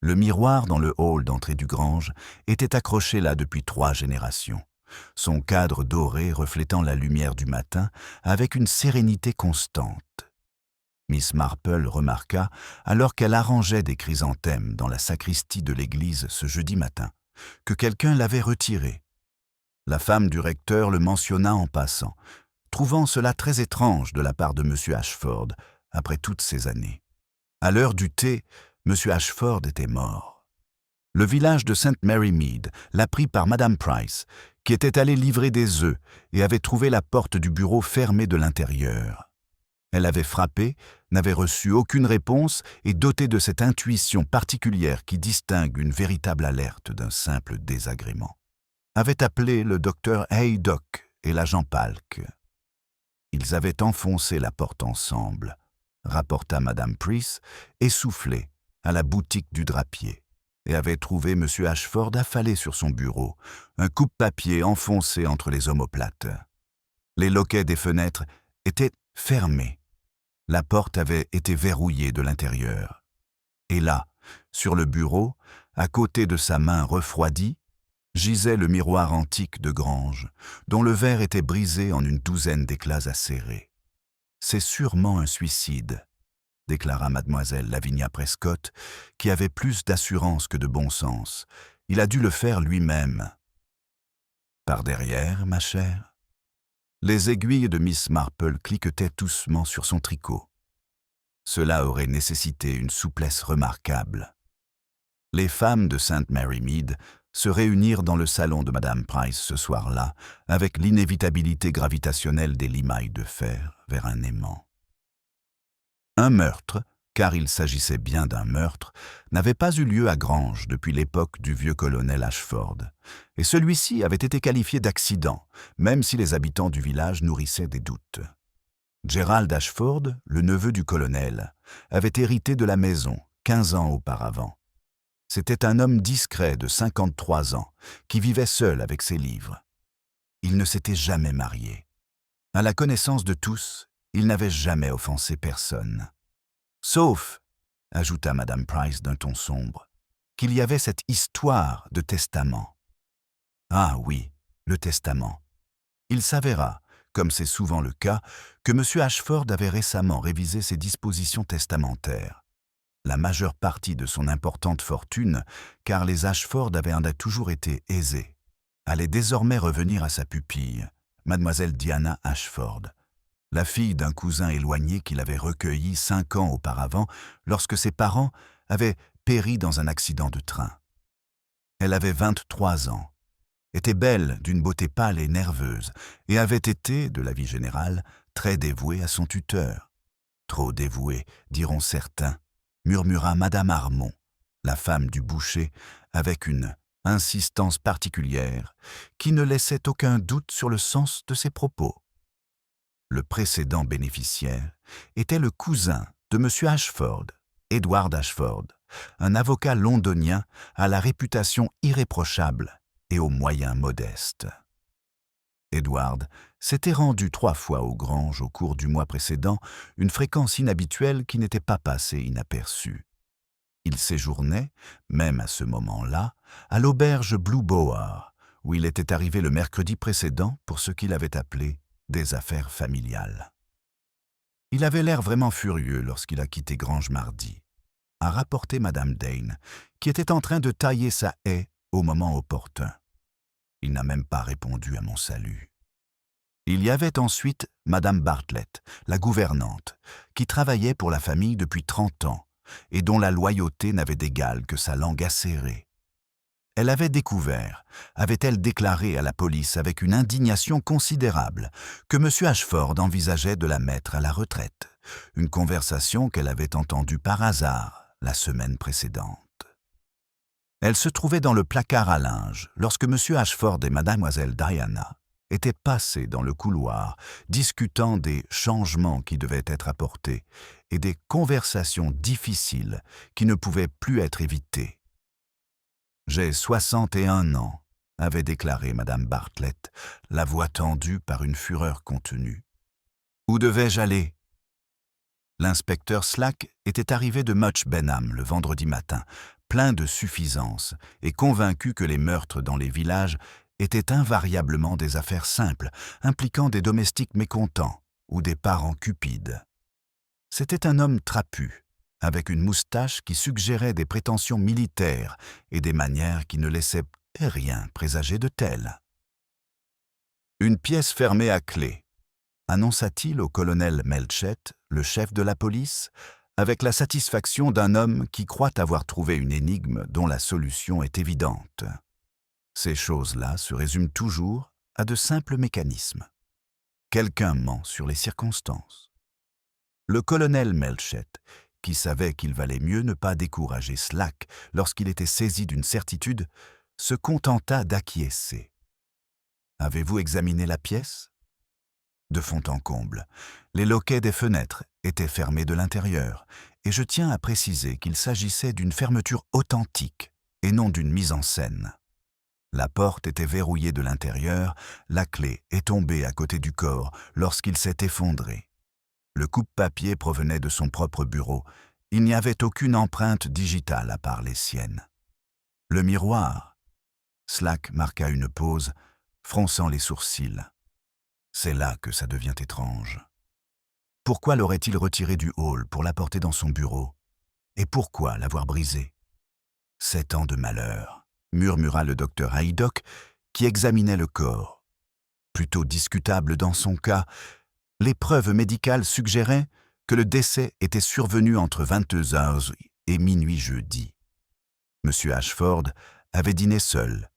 Le miroir dans le hall d'entrée du Grange était accroché là depuis 3 générations, son cadre doré reflétant la lumière du matin avec une sérénité constante. Miss Marple remarqua, alors qu'elle arrangeait des chrysanthèmes dans la sacristie de l'église ce jeudi matin, que quelqu'un l'avait retiré. La femme du recteur le mentionna en passant, trouvant cela très étrange de la part de M. Ashford, après toutes ces années. À l'heure du thé, M. Ashford était mort. Le village de St. Mary Mead l'apprit par Madame Price, qui était allée livrer des œufs et avait trouvé la porte du bureau fermée de l'intérieur. Elle avait frappé, n'avait reçu aucune réponse et, dotée de cette intuition particulière qui distingue une véritable alerte d'un simple désagrément, avait appelé le docteur Haydock et l'agent Palk. Ils avaient enfoncé la porte ensemble, rapporta Madame Price, essoufflée, à la boutique du drapier, et avaient trouvé M. Ashford affalé sur son bureau, un coupe-papier enfoncé entre les omoplates. Les loquets des fenêtres étaient fermés. La porte avait été verrouillée de l'intérieur. Et là, sur le bureau, à côté de sa main refroidie, gisait le miroir antique de Grange, dont le verre était brisé en une douzaine d'éclats acérés. « C'est sûrement un suicide », déclara mademoiselle Lavinia Prescott, qui avait plus d'assurance que de bon sens. « Il a dû le faire lui-même. »« Par derrière, ma chère ?» Les aiguilles de Miss Marple cliquetaient doucement sur son tricot. Cela aurait nécessité une souplesse remarquable. Les femmes de St. Mary Mead se réunirent dans le salon de Madame Price ce soir-là, avec l'inévitabilité gravitationnelle des limailles de fer vers un aimant. Un meurtre, car il s'agissait bien d'un meurtre, n'avait pas eu lieu à Grange depuis l'époque du vieux colonel Ashford, et celui-ci avait été qualifié d'accident, même si les habitants du village nourrissaient des doutes. Gerald Ashford, le neveu du colonel, avait hérité de la maison 15 ans auparavant. C'était un homme discret de 53 ans, qui vivait seul avec ses livres. Il ne s'était jamais marié. À la connaissance de tous, il n'avait jamais offensé personne. Sauf, ajouta Madame Price d'un ton sombre, qu'il y avait cette histoire de testament. Ah oui, le testament. Il s'avéra, comme c'est souvent le cas, que M. Ashford avait récemment révisé ses dispositions testamentaires. La majeure partie de son importante fortune, car les Ashford avaient toujours été aisés, allait désormais revenir à sa pupille, mademoiselle Diana Ashford, la fille d'un cousin éloigné qu'il avait recueilli 5 ans auparavant lorsque ses parents avaient péri dans un accident de train. Elle avait 23 ans, était belle, d'une beauté pâle et nerveuse, et avait été, de la vie générale, très dévouée à son tuteur. Trop dévouée, diront certains, murmura Madame Armand, la femme du boucher, avec une insistance particulière qui ne laissait aucun doute sur le sens de ses propos. Le précédent bénéficiaire était le cousin de M. Ashford, Edward Ashford, un avocat londonien à la réputation irréprochable et aux moyens modestes. Edward s'était rendu 3 fois au Grange au cours du mois précédent, une fréquence inhabituelle qui n'était pas passée inaperçue. Il séjournait, même à ce moment-là, à l'auberge Blue Boar, où il était arrivé le mercredi précédent pour ce qu'il avait appelé des affaires familiales. Il avait l'air vraiment furieux lorsqu'il a quitté Grange mardi, a rapporté Madame Dane, qui était en train de tailler sa haie au moment opportun. Il n'a même pas répondu à mon salut. Il y avait ensuite Madame Bartlett, la gouvernante, qui travaillait pour la famille depuis 30 ans et dont la loyauté n'avait d'égal que sa langue acérée. Elle avait découvert, avait-elle déclaré à la police avec une indignation considérable, que M. Ashford envisageait de la mettre à la retraite, une conversation qu'elle avait entendue par hasard la semaine précédente. Elle se trouvait dans le placard à linge lorsque M. Ashford et Mademoiselle Diana étaient passés dans le couloir, discutant des changements qui devaient être apportés et des conversations difficiles qui ne pouvaient plus être évitées. « J'ai 61 ans », avait déclaré Madame Bartlett, la voix tendue par une fureur contenue. « Où devais-je aller » L'inspecteur Slack était arrivé de Much Benham le vendredi matin, plein de suffisance et convaincu que les meurtres dans les villages étaient invariablement des affaires simples, impliquant des domestiques mécontents ou des parents cupides. C'était un homme trapu, avec une moustache qui suggérait des prétentions militaires et des manières qui ne laissaient rien présager de tel. « Une pièce fermée à clé », annonça-t-il au colonel Melchett, le chef de la police, avec la satisfaction d'un homme qui croit avoir trouvé une énigme dont la solution est évidente. Ces choses-là se résument toujours à de simples mécanismes. Quelqu'un ment sur les circonstances. Le colonel Melchett, qui savait qu'il valait mieux ne pas décourager Slack lorsqu'il était saisi d'une certitude, se contenta d'acquiescer. « Avez-vous examiné la pièce ?» De fond en comble, les loquets des fenêtres étaient fermés de l'intérieur, et je tiens à préciser qu'il s'agissait d'une fermeture authentique et non d'une mise en scène. La porte était verrouillée de l'intérieur, la clé est tombée à côté du corps lorsqu'il s'est effondré. Le coupe-papier provenait de son propre bureau, il n'y avait aucune empreinte digitale à part les siennes. Le miroir. Slack marqua une pause, fronçant les sourcils. C'est là que ça devient étrange. Pourquoi l'aurait-il retiré du hall pour l'apporter dans son bureau? Et pourquoi l'avoir brisé? 7 ans de malheur, murmura le docteur Haydock, qui examinait le corps. Plutôt discutable dans son cas, les preuves médicales suggéraient que le décès était survenu entre 22h et minuit jeudi. M. Ashford avait dîné seul.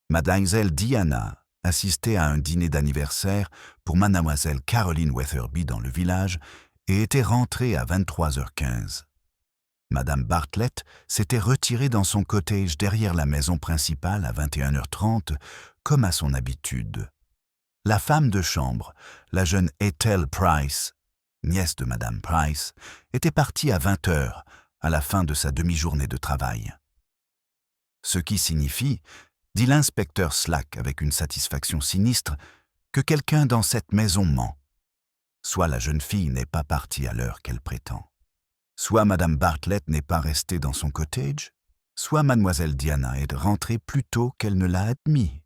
Mademoiselle Diana assistait à un dîner d'anniversaire pour mademoiselle Caroline Weatherby dans le village et était rentrée à 23h15. Madame Bartlett s'était retirée dans son cottage derrière la maison principale à 21h30, comme à son habitude. La femme de chambre, la jeune Ethel Price, nièce de Madame Price, était partie à 20h, à la fin de sa demi-journée de travail. Ce qui signifie, dit l'inspecteur Slack avec une satisfaction sinistre, que quelqu'un dans cette maison ment. Soit la jeune fille n'est pas partie à l'heure qu'elle prétend. Soit Madame Bartlett n'est pas restée dans son cottage, soit Mademoiselle Diana est rentrée plus tôt qu'elle ne l'a admis.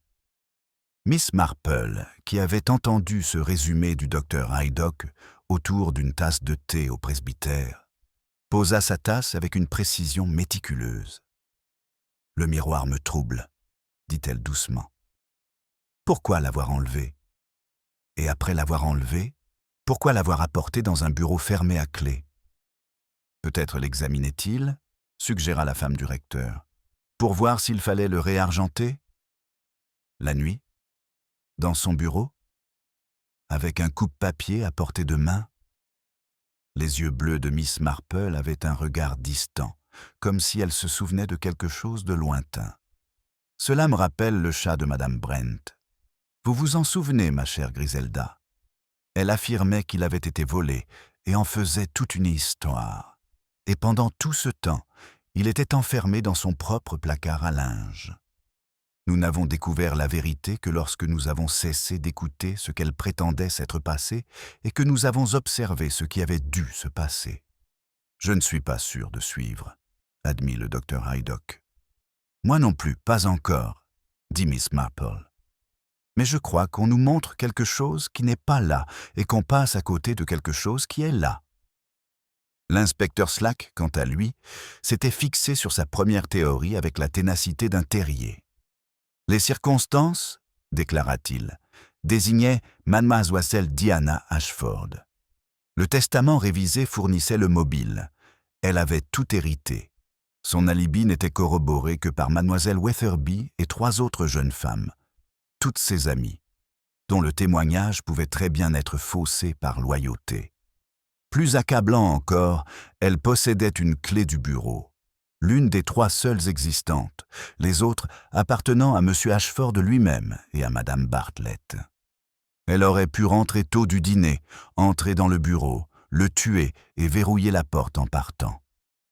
Miss Marple, qui avait entendu ce résumé du docteur Haydock autour d'une tasse de thé au presbytère, posa sa tasse avec une précision méticuleuse. « Le miroir me trouble, » dit-elle doucement. « Pourquoi l'avoir enlevé? Et après l'avoir enlevé, pourquoi l'avoir apporté dans un bureau fermé à clé? Peut-être l'examinait-il, suggéra la femme du recteur, pour voir s'il fallait le réargenter? La nuit? Dans son bureau? Avec un coupe-papier à portée de main? Les yeux bleus de Miss Marple avaient un regard distant, comme si elle se souvenait de quelque chose de lointain. Cela me rappelle le chat de Madame Brent. Vous vous en souvenez, ma chère Griselda? Elle affirmait qu'il avait été volé et en faisait toute une histoire. Et pendant tout ce temps, il était enfermé dans son propre placard à linge. Nous n'avons découvert la vérité que lorsque nous avons cessé d'écouter ce qu'elle prétendait s'être passé et que nous avons observé ce qui avait dû se passer. Je ne suis pas sûr de suivre, admit le docteur Haydock. Moi non plus, pas encore, dit Miss Marple. Mais je crois qu'on nous montre quelque chose qui n'est pas là et qu'on passe à côté de quelque chose qui est là. L'inspecteur Slack, quant à lui, s'était fixé sur sa première théorie avec la ténacité d'un terrier. Les circonstances, déclara-t-il, désignaient mademoiselle Diana Ashford. Le testament révisé fournissait le mobile. Elle avait tout hérité. Son alibi n'était corroboré que par mademoiselle Weatherby et 3 autres jeunes femmes, toutes ses amies, dont le témoignage pouvait très bien être faussé par loyauté. Plus accablant encore, elle possédait une clé du bureau, l'une des 3 seules existantes, les autres appartenant à M. Ashford lui-même et à Madame Bartlett. Elle aurait pu rentrer tôt du dîner, entrer dans le bureau, le tuer et verrouiller la porte en partant,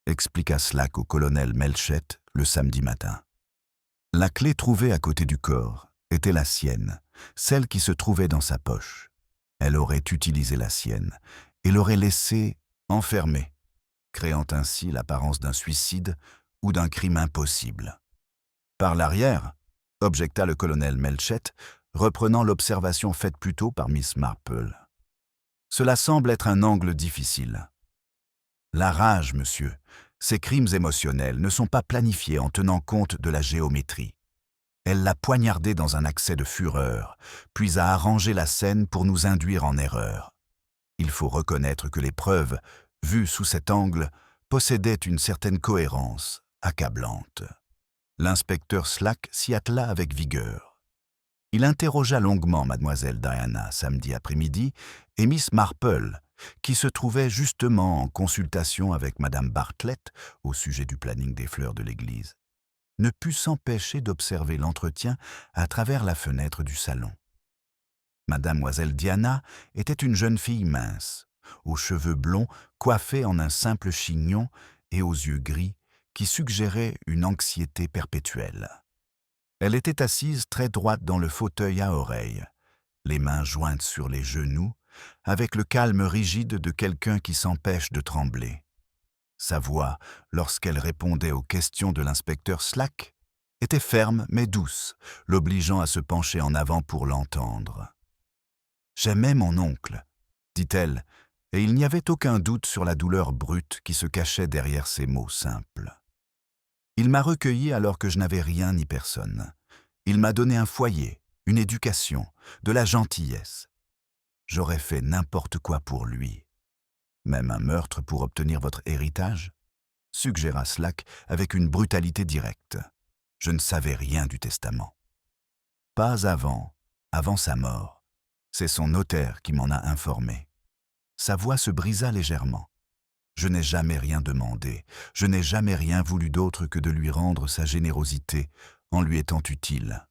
expliqua Slack au colonel Melchett le samedi matin. La clé trouvée à côté du corps était la sienne, celle qui se trouvait dans sa poche. Elle aurait utilisé la sienne et l'aurait laissée enfermé, créant ainsi l'apparence d'un suicide ou d'un crime impossible. Par l'arrière, objecta le colonel Melchett, reprenant l'observation faite plus tôt par Miss Marple. Cela semble être un angle difficile. La rage, monsieur, ces crimes émotionnels ne sont pas planifiés en tenant compte de la géométrie. Elle l'a poignardé dans un accès de fureur, puis a arrangé la scène pour nous induire en erreur. Il faut reconnaître que les preuves, vues sous cet angle, possédaient une certaine cohérence, accablante. L'inspecteur Slack s'y attela avec vigueur. Il interrogea longuement mademoiselle Diana samedi après-midi et Miss Marple, qui se trouvait justement en consultation avec madame Bartlett au sujet du planning des fleurs de l'église, ne put s'empêcher d'observer l'entretien à travers la fenêtre du salon. Mademoiselle Diana était une jeune fille mince, aux cheveux blonds coiffés en un simple chignon et aux yeux gris qui suggéraient une anxiété perpétuelle. Elle était assise très droite dans le fauteuil à oreilles, les mains jointes sur les genoux, avec le calme rigide de quelqu'un qui s'empêche de trembler. Sa voix, lorsqu'elle répondait aux questions de l'inspecteur Slack, était ferme mais douce, l'obligeant à se pencher en avant pour l'entendre. « J'aimais mon oncle, » dit-elle, et il n'y avait aucun doute sur la douleur brute qui se cachait derrière ces mots simples. Il m'a recueilli alors que je n'avais rien ni personne. Il m'a donné un foyer, une éducation, de la gentillesse. J'aurais fait n'importe quoi pour lui. Même un meurtre pour obtenir votre héritage, suggéra Slack avec une brutalité directe. Je ne savais rien du testament. Pas avant sa mort. C'est son notaire qui m'en a informé. Sa voix se brisa légèrement. Je n'ai jamais rien demandé, je n'ai jamais rien voulu d'autre que de lui rendre sa générosité en lui étant utile.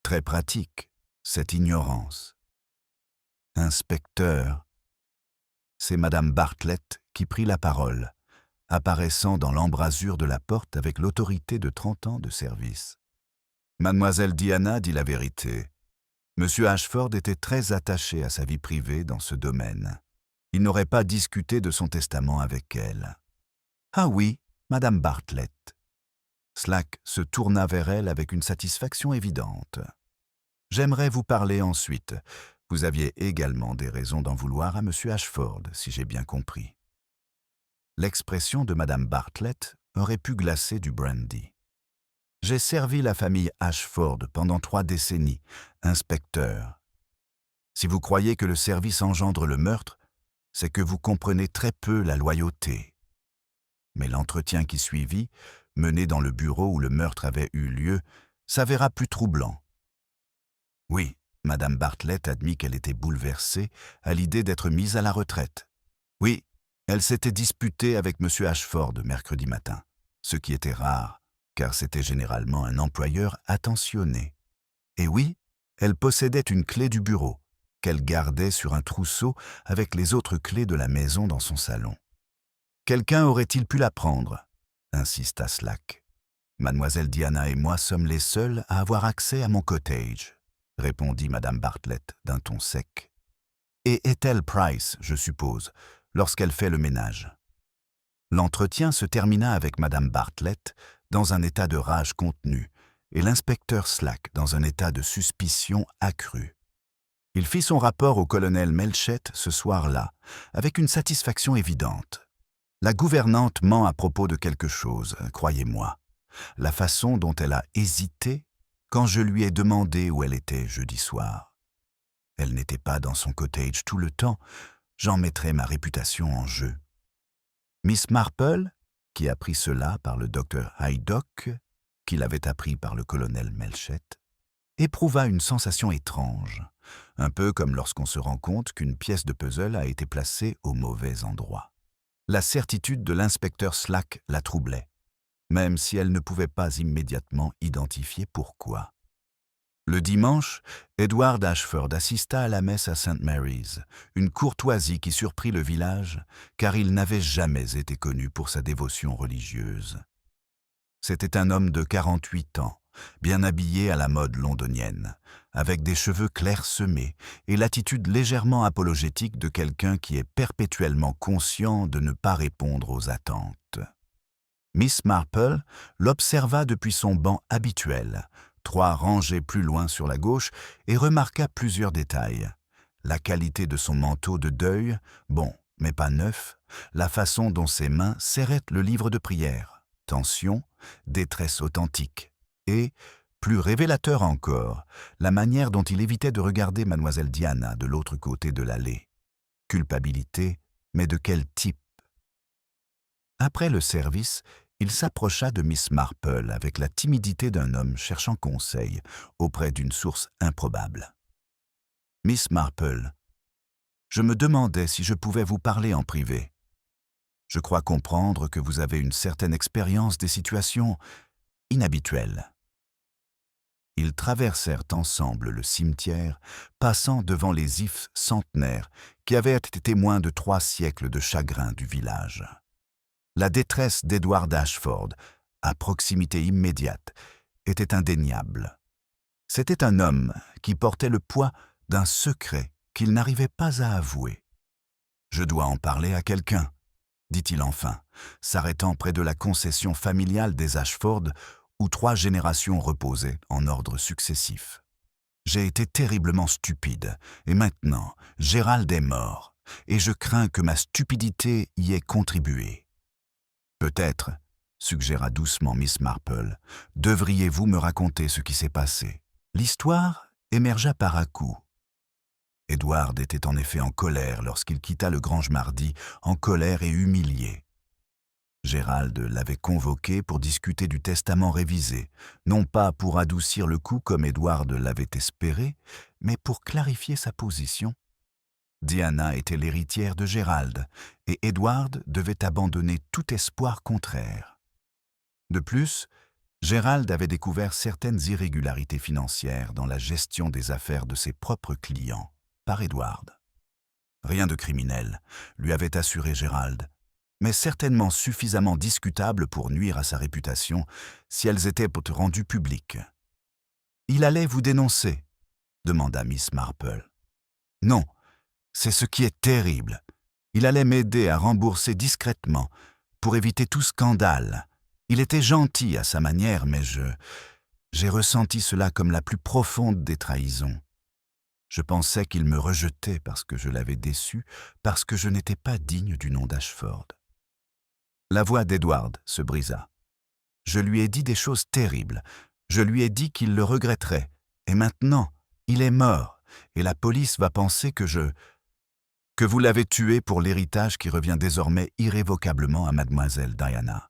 Très pratique, cette ignorance. Inspecteur, c'est madame Bartlett qui prit la parole, apparaissant dans l'embrasure de la porte avec l'autorité de 30 ans de service. Mademoiselle Diana dit la vérité. Monsieur Ashford était très attaché à sa vie privée dans ce domaine. Il n'aurait pas discuté de son testament avec elle. « Ah oui, madame Bartlett. » Slack se tourna vers elle avec une satisfaction évidente. « J'aimerais vous parler ensuite. Vous aviez également des raisons d'en vouloir à monsieur Ashford, si j'ai bien compris. » L'expression de madame Bartlett aurait pu glacer du brandy. « J'ai servi la famille Ashford pendant 3 décennies, inspecteur. Si vous croyez que le service engendre le meurtre, c'est que vous comprenez très peu la loyauté. » Mais l'entretien qui suivit, mené dans le bureau où le meurtre avait eu lieu, s'avéra plus troublant. Oui, madame Bartlett admit qu'elle était bouleversée à l'idée d'être mise à la retraite. Oui, elle s'était disputée avec monsieur Ashford mercredi matin, ce qui était rare, car c'était généralement un employeur attentionné. Et oui, elle possédait une clé du bureau, qu'elle gardait sur un trousseau avec les autres clés de la maison dans son salon. « Quelqu'un aurait-il pu la prendre ?» insista Slack. « Mademoiselle Diana et moi sommes les seuls à avoir accès à mon cottage, » répondit madame Bartlett d'un ton sec. « Et est-elle Price, je suppose, lorsqu'elle fait le ménage ?» L'entretien se termina avec madame Bartlett dans un état de rage contenue et l'inspecteur Slack dans un état de suspicion accrue. Il fit son rapport au colonel Melchett ce soir-là, avec une satisfaction évidente. La gouvernante ment à propos de quelque chose, croyez-moi. La façon dont elle a hésité quand je lui ai demandé où elle était jeudi soir. Elle n'était pas dans son cottage tout le temps, j'en mettrais ma réputation en jeu. Miss Marple, qui apprit cela par le docteur Haydock, qui l'avait appris par le colonel Melchett, éprouva une sensation étrange, un peu comme lorsqu'on se rend compte qu'une pièce de puzzle a été placée au mauvais endroit. La certitude de l'inspecteur Slack la troublait, même si elle ne pouvait pas immédiatement identifier pourquoi. Le dimanche, Edward Ashford assista à la messe à St. Mary's, une courtoisie qui surprit le village, car il n'avait jamais été connu pour sa dévotion religieuse. C'était un homme de 48 ans, bien habillé à la mode londonienne, avec des cheveux clairsemés et l'attitude légèrement apologétique de quelqu'un qui est perpétuellement conscient de ne pas répondre aux attentes. Miss Marple l'observa depuis son banc habituel, 3 rangées plus loin sur la gauche, et remarqua plusieurs détails. La qualité de son manteau de deuil, bon, mais pas neuf, la façon dont ses mains serraient le livre de prière, tension, détresse authentique, et, plus révélateur encore, la manière dont il évitait de regarder mademoiselle Diana de l'autre côté de l'allée. Culpabilité, mais de quel type? Après le service, il s'approcha de Miss Marple avec la timidité d'un homme cherchant conseil auprès d'une source improbable. « Miss Marple, je me demandais si je pouvais vous parler en privé. Je crois comprendre que vous avez une certaine expérience des situations inhabituelles. » Ils traversèrent ensemble le cimetière, passant devant les ifs centenaires qui avaient été témoins de 3 siècles de chagrin du village. La détresse d'Edward Ashford, à proximité immédiate, était indéniable. C'était un homme qui portait le poids d'un secret qu'il n'arrivait pas à avouer. « Je dois en parler à quelqu'un », dit-il enfin, s'arrêtant près de la concession familiale des Ashford, où 3 générations reposaient en ordre successif. « J'ai été terriblement stupide, et maintenant, Gérald est mort, et je crains que ma stupidité y ait contribué. » « Peut-être, » suggéra doucement Miss Marple, « devriez-vous me raconter ce qui s'est passé. » L'histoire émergea par à-coups. Edward était en effet en colère lorsqu'il quitta le Grange mardi, en colère et humilié. Gérald l'avait convoqué pour discuter du testament révisé, non pas pour adoucir le coup comme Edward l'avait espéré, mais pour clarifier sa position. Diana était l'héritière de Gérald, et Edward devait abandonner tout espoir contraire. De plus, Gérald avait découvert certaines irrégularités financières dans la gestion des affaires de ses propres clients, par Edward. Rien de criminel, lui avait assuré Gérald, mais certainement suffisamment discutable pour nuire à sa réputation si elles étaient rendues publiques. « Il allait vous dénoncer ?» demanda Miss Marple. « Non. C'est ce qui est terrible. Il allait m'aider à rembourser discrètement, pour éviter tout scandale. Il était gentil à sa manière, mais j'ai ressenti cela comme la plus profonde des trahisons. Je pensais qu'il me rejetait parce que je l'avais déçu, parce que je n'étais pas digne du nom d'Ashford. » La voix d'Edward se brisa. « Je lui ai dit des choses terribles. Je lui ai dit qu'il le regretterait. Et maintenant, il est mort, et la police va penser que vous l'avez tué pour l'héritage qui revient désormais irrévocablement à mademoiselle Diana. »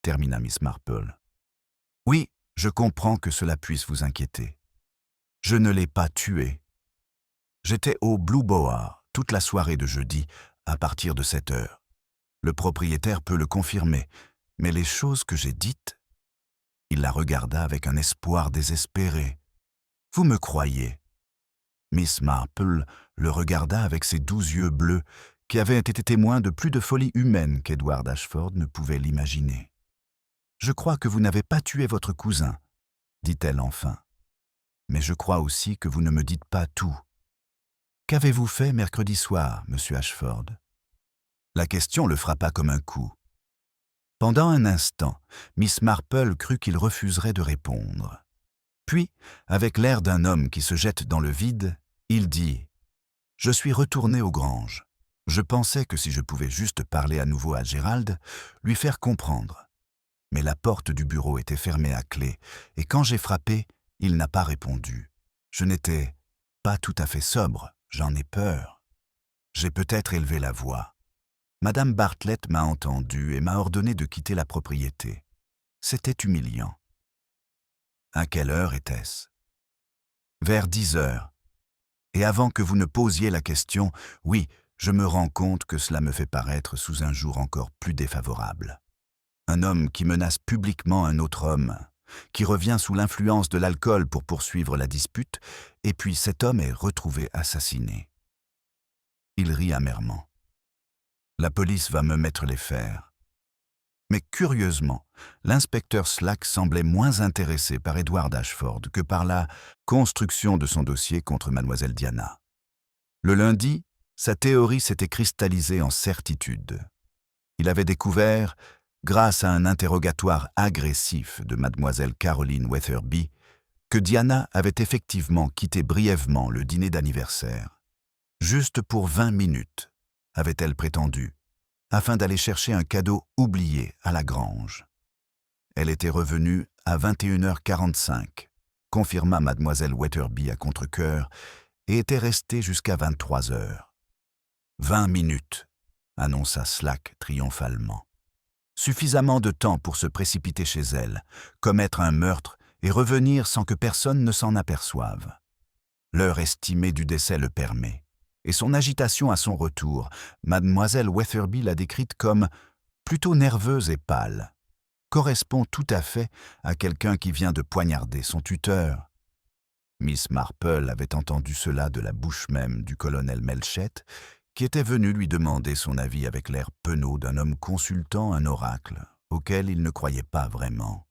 termina Miss Marple. « Oui, je comprends que cela puisse vous inquiéter. Je ne l'ai pas tué. J'étais au Blue Boar toute la soirée de jeudi, à partir de 7 heures. Le propriétaire peut le confirmer, mais les choses que j'ai dites... » Il la regarda avec un espoir désespéré. « Vous me croyez ?» Miss Marple le regarda avec ses 12 yeux bleus qui avaient été témoins de plus de folie humaine qu'Edward Ashford ne pouvait l'imaginer. « Je crois que vous n'avez pas tué votre cousin, » dit-elle enfin. « Mais je crois aussi que vous ne me dites pas tout. Qu'avez-vous fait mercredi soir, monsieur Ashford ?» La question le frappa comme un coup. Pendant un instant, Miss Marple crut qu'il refuserait de répondre. Puis, avec l'air d'un homme qui se jette dans le vide, il dit « Je suis retourné aux Granges. Je pensais que si je pouvais juste parler à nouveau à Gérald, lui faire comprendre. Mais la porte du bureau était fermée à clé, et quand j'ai frappé, il n'a pas répondu. Je n'étais pas tout à fait sobre, j'en ai peur. J'ai peut-être élevé la voix. Madame Bartlett m'a entendu et m'a ordonné de quitter la propriété. C'était humiliant. À quelle heure était-ce? Vers 10 heures. Et avant que vous ne posiez la question, oui, je me rends compte que cela me fait paraître sous un jour encore plus défavorable. Un homme qui menace publiquement un autre homme, qui revient sous l'influence de l'alcool pour poursuivre la dispute, et puis cet homme est retrouvé assassiné. Il rit amèrement. La police va me mettre les fers. Mais curieusement, l'inspecteur Slack semblait moins intéressé par Edward Ashford que par la construction de son dossier contre mademoiselle Diana. Le lundi, sa théorie s'était cristallisée en certitude. Il avait découvert, grâce à un interrogatoire agressif de mademoiselle Caroline Weatherby, que Diana avait effectivement quitté brièvement le dîner d'anniversaire. Juste pour 20 minutes, avait-elle prétendu, afin d'aller chercher un cadeau oublié à la grange. Elle était revenue à 21h45, confirma mademoiselle Weatherby à contre-cœur, et était restée jusqu'à 23h. 20 minutes, annonça Slack triomphalement. Suffisamment de temps pour se précipiter chez elle, commettre un meurtre et revenir sans que personne ne s'en aperçoive. L'heure estimée du décès le permet. Et son agitation à son retour, mademoiselle Weatherby l'a décrite comme plutôt nerveuse et pâle, correspond tout à fait à quelqu'un qui vient de poignarder son tuteur. Miss Marple avait entendu cela de la bouche même du colonel Melchett, qui était venu lui demander son avis avec l'air penaud d'un homme consultant un oracle auquel il ne croyait pas vraiment.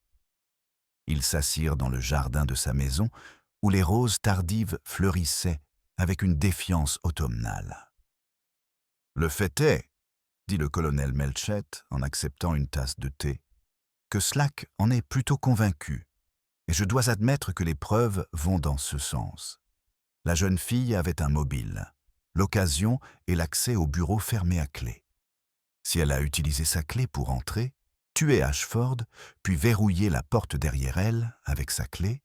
Ils s'assirent dans le jardin de sa maison, où les roses tardives fleurissaient avec une défiance automnale. « Le fait est, dit le colonel Melchett en acceptant une tasse de thé, que Slack en est plutôt convaincu, et je dois admettre que les preuves vont dans ce sens. La jeune fille avait un mobile, l'occasion et l'accès au bureau fermé à clé. Si elle a utilisé sa clé pour entrer, tuer Ashford, puis verrouiller la porte derrière elle avec sa clé,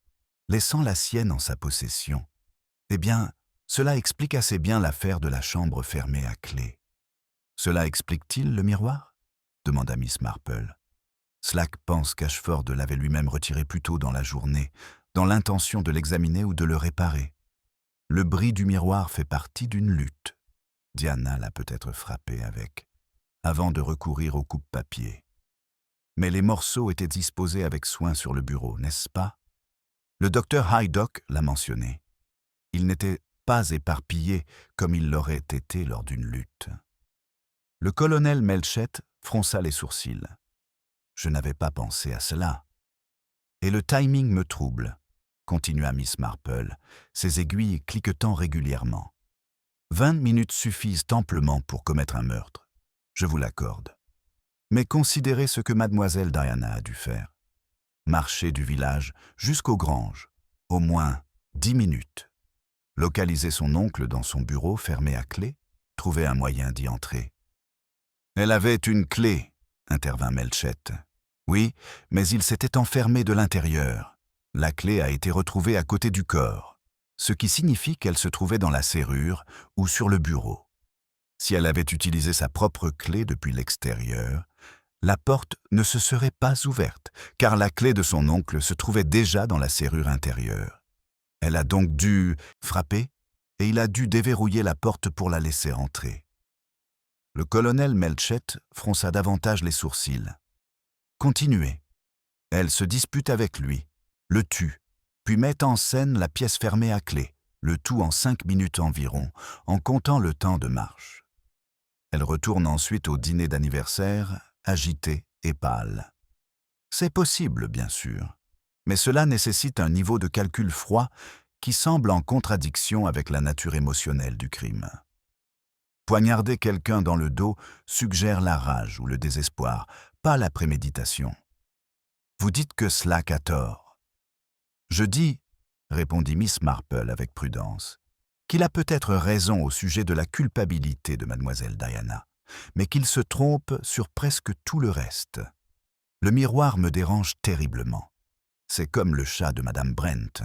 laissant la sienne en sa possession, eh bien, cela explique assez bien l'affaire de la chambre fermée à clé. Cela explique-t-il le miroir ? Demanda Miss Marple. Slack pense qu'Ashford l'avait lui-même retiré plus tôt dans la journée, dans l'intention de l'examiner ou de le réparer. Le bris du miroir fait partie d'une lutte. Diana l'a peut-être frappé avec, avant de recourir au coupe-papier. Mais les morceaux étaient disposés avec soin sur le bureau, n'est-ce pas ? Le docteur Haydock l'a mentionné. Il n'était pas éparpillé comme il l'aurait été lors d'une lutte. Le colonel Melchett fronça les sourcils. Je n'avais pas pensé à cela. Et le timing me trouble, continua Miss Marple, ses aiguilles cliquetant régulièrement. 20 minutes suffisent amplement pour commettre un meurtre, je vous l'accorde. Mais considérez ce que mademoiselle Diana a dû faire. Marcher du village jusqu'aux granges, au moins 10 minutes. Localiser son oncle dans son bureau fermé à clé, trouver un moyen d'y entrer. « Elle avait une clé », intervint Melchett. « Oui, mais il s'était enfermé de l'intérieur. La clé a été retrouvée à côté du corps, ce qui signifie qu'elle se trouvait dans la serrure ou sur le bureau. Si elle avait utilisé sa propre clé depuis l'extérieur, la porte ne se serait pas ouverte, car la clé de son oncle se trouvait déjà dans la serrure intérieure. Elle a donc dû frapper, et il a dû déverrouiller la porte pour la laisser entrer. » Le colonel Melchett fronça davantage les sourcils. « Continuez. Elle se dispute avec lui, le tue, puis met en scène la pièce fermée à clé, le tout en 5 minutes environ, en comptant le temps de marche. Elle retourne ensuite au dîner d'anniversaire, agitée et pâle. C'est possible, bien sûr, mais cela nécessite un niveau de calcul froid qui semble en contradiction avec la nature émotionnelle du crime. Poignarder quelqu'un dans le dos suggère la rage ou le désespoir, pas la préméditation. Vous dites que Slack a tort. Je dis, répondit Miss Marple avec prudence, qu'il a peut-être raison au sujet de la culpabilité de mademoiselle Diana, mais qu'il se trompe sur presque tout le reste. Le miroir me dérange terriblement. C'est comme le chat de madame Brent.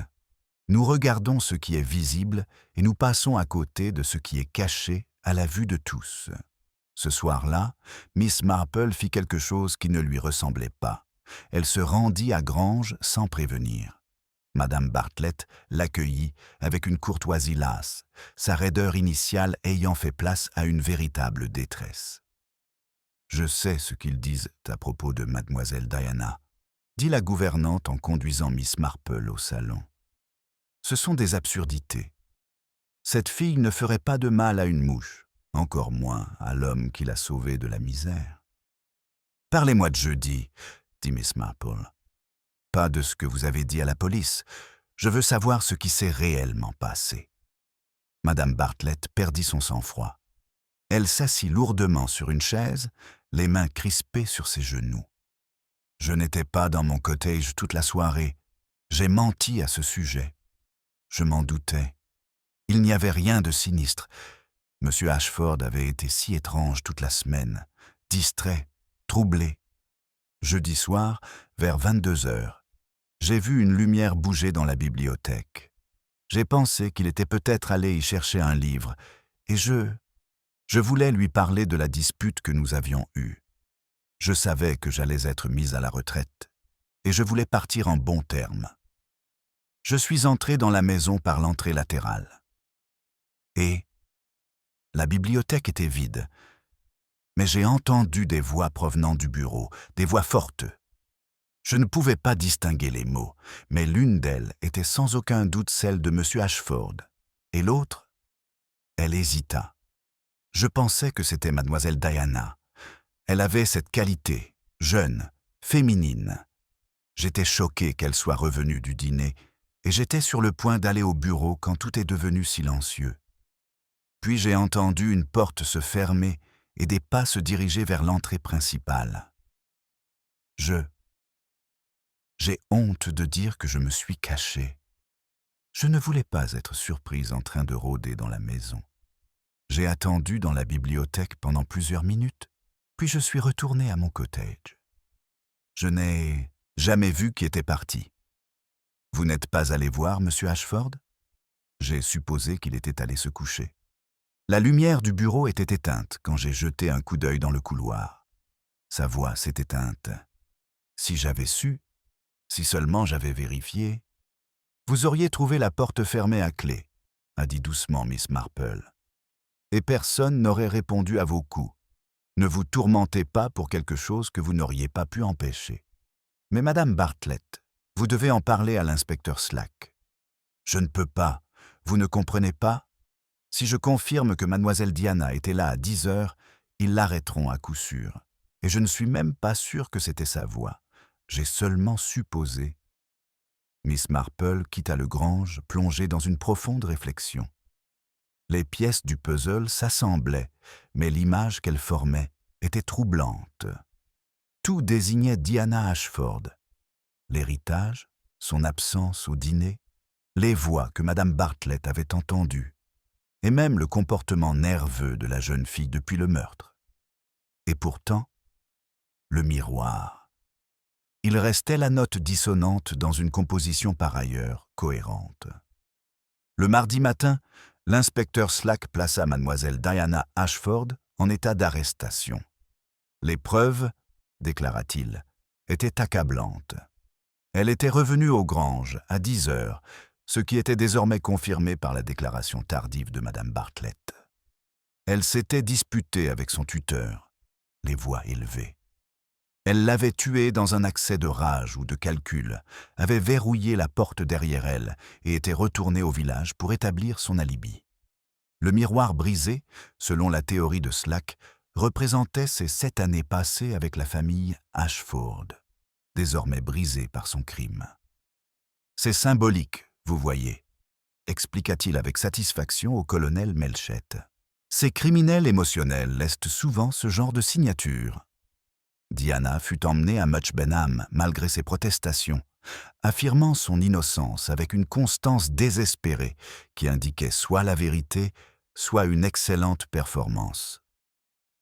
Nous regardons ce qui est visible et nous passons à côté de ce qui est caché à la vue de tous. Ce soir-là, Miss Marple fit quelque chose qui ne lui ressemblait pas. Elle se rendit à Grange sans prévenir. Madame Bartlett l'accueillit avec une courtoisie lasse, sa raideur initiale ayant fait place à une véritable détresse. « Je sais ce qu'ils disent à propos de mademoiselle Diana », dit la gouvernante en conduisant Miss Marple au salon. Ce sont des absurdités. Cette fille ne ferait pas de mal à une mouche, encore moins à l'homme qui l'a sauvée de la misère. Parlez-moi de jeudi, dit Miss Marple. Pas de ce que vous avez dit à la police. Je veux savoir ce qui s'est réellement passé. Madame Bartlett perdit son sang-froid. Elle s'assit lourdement sur une chaise, les mains crispées sur ses genoux. Je n'étais pas dans mon cottage toute la soirée. J'ai menti à ce sujet. Je m'en doutais. Il n'y avait rien de sinistre. Monsieur Ashford avait été si étrange toute la semaine, distrait, troublé. Jeudi soir, vers 22 heures, j'ai vu une lumière bouger dans la bibliothèque. J'ai pensé qu'il était peut-être allé y chercher un livre, et je voulais lui parler de la dispute que nous avions eue. Je savais que j'allais être mise à la retraite, et je voulais partir en bons termes. Je suis entré dans la maison par l'entrée latérale. Et la bibliothèque était vide, mais j'ai entendu des voix provenant du bureau, des voix fortes. Je ne pouvais pas distinguer les mots, mais l'une d'elles était sans aucun doute celle de M. Ashford, et l'autre, elle hésita. Je pensais que c'était mademoiselle Diana. Elle avait cette qualité, jeune, féminine. J'étais choqué qu'elle soit revenue du dîner, et j'étais sur le point d'aller au bureau quand tout est devenu silencieux. Puis j'ai entendu une porte se fermer et des pas se diriger vers l'entrée principale. J'ai honte de dire que je me suis caché. Je ne voulais pas être surprise en train de rôder dans la maison. J'ai attendu dans la bibliothèque pendant plusieurs minutes, puis je suis retourné à mon cottage. Je n'ai jamais vu qui était parti. Vous n'êtes pas allé voir M. Ashford? J'ai supposé qu'il était allé se coucher. La lumière du bureau était éteinte quand j'ai jeté un coup d'œil dans le couloir. Sa voix s'est éteinte. Si j'avais su, si seulement j'avais vérifié, vous auriez trouvé la porte fermée à clé, a dit doucement Miss Marple. Et personne n'aurait répondu à vos coups. Ne vous tourmentez pas pour quelque chose que vous n'auriez pas pu empêcher. Mais Madame Bartlett, vous devez en parler à l'inspecteur Slack. Je ne peux pas. Vous ne comprenez pas? Si je confirme que mademoiselle Diana était là à 10 heures, ils l'arrêteront à coup sûr. Et je ne suis même pas sûr que c'était sa voix. J'ai seulement supposé. Miss Marple quitta le Grange, plongée dans une profonde réflexion. Les pièces du puzzle s'assemblaient, mais l'image qu'elles formaient était troublante. Tout désignait Diana Ashford. L'héritage, son absence au dîner, les voix que Madame Bartlett avait entendues, et même le comportement nerveux de la jeune fille depuis le meurtre. Et pourtant, le miroir. Il restait la note dissonante dans une composition par ailleurs cohérente. Le mardi matin, l'inspecteur Slack plaça mademoiselle Diana Ashford en état d'arrestation. Les preuves, déclara-t-il, étaient accablantes. Elle était revenue au Grange à 10 heures, ce qui était désormais confirmé par la déclaration tardive de madame Bartlett. Elle s'était disputée avec son tuteur, les voix élevées. Elle l'avait tué dans un accès de rage ou de calcul, avait verrouillé la porte derrière elle et était retournée au village pour établir son alibi. Le miroir brisé, selon la théorie de Slack, représentait ses 7 années passées avec la famille Ashford, désormais brisée par son crime. C'est symbolique, vous voyez, expliqua-t-il avec satisfaction au colonel Melchett. Ces criminels émotionnels laissent souvent ce genre de signature. Diana fut emmenée à Much Benham malgré ses protestations, affirmant son innocence avec une constance désespérée qui indiquait soit la vérité, soit une excellente performance.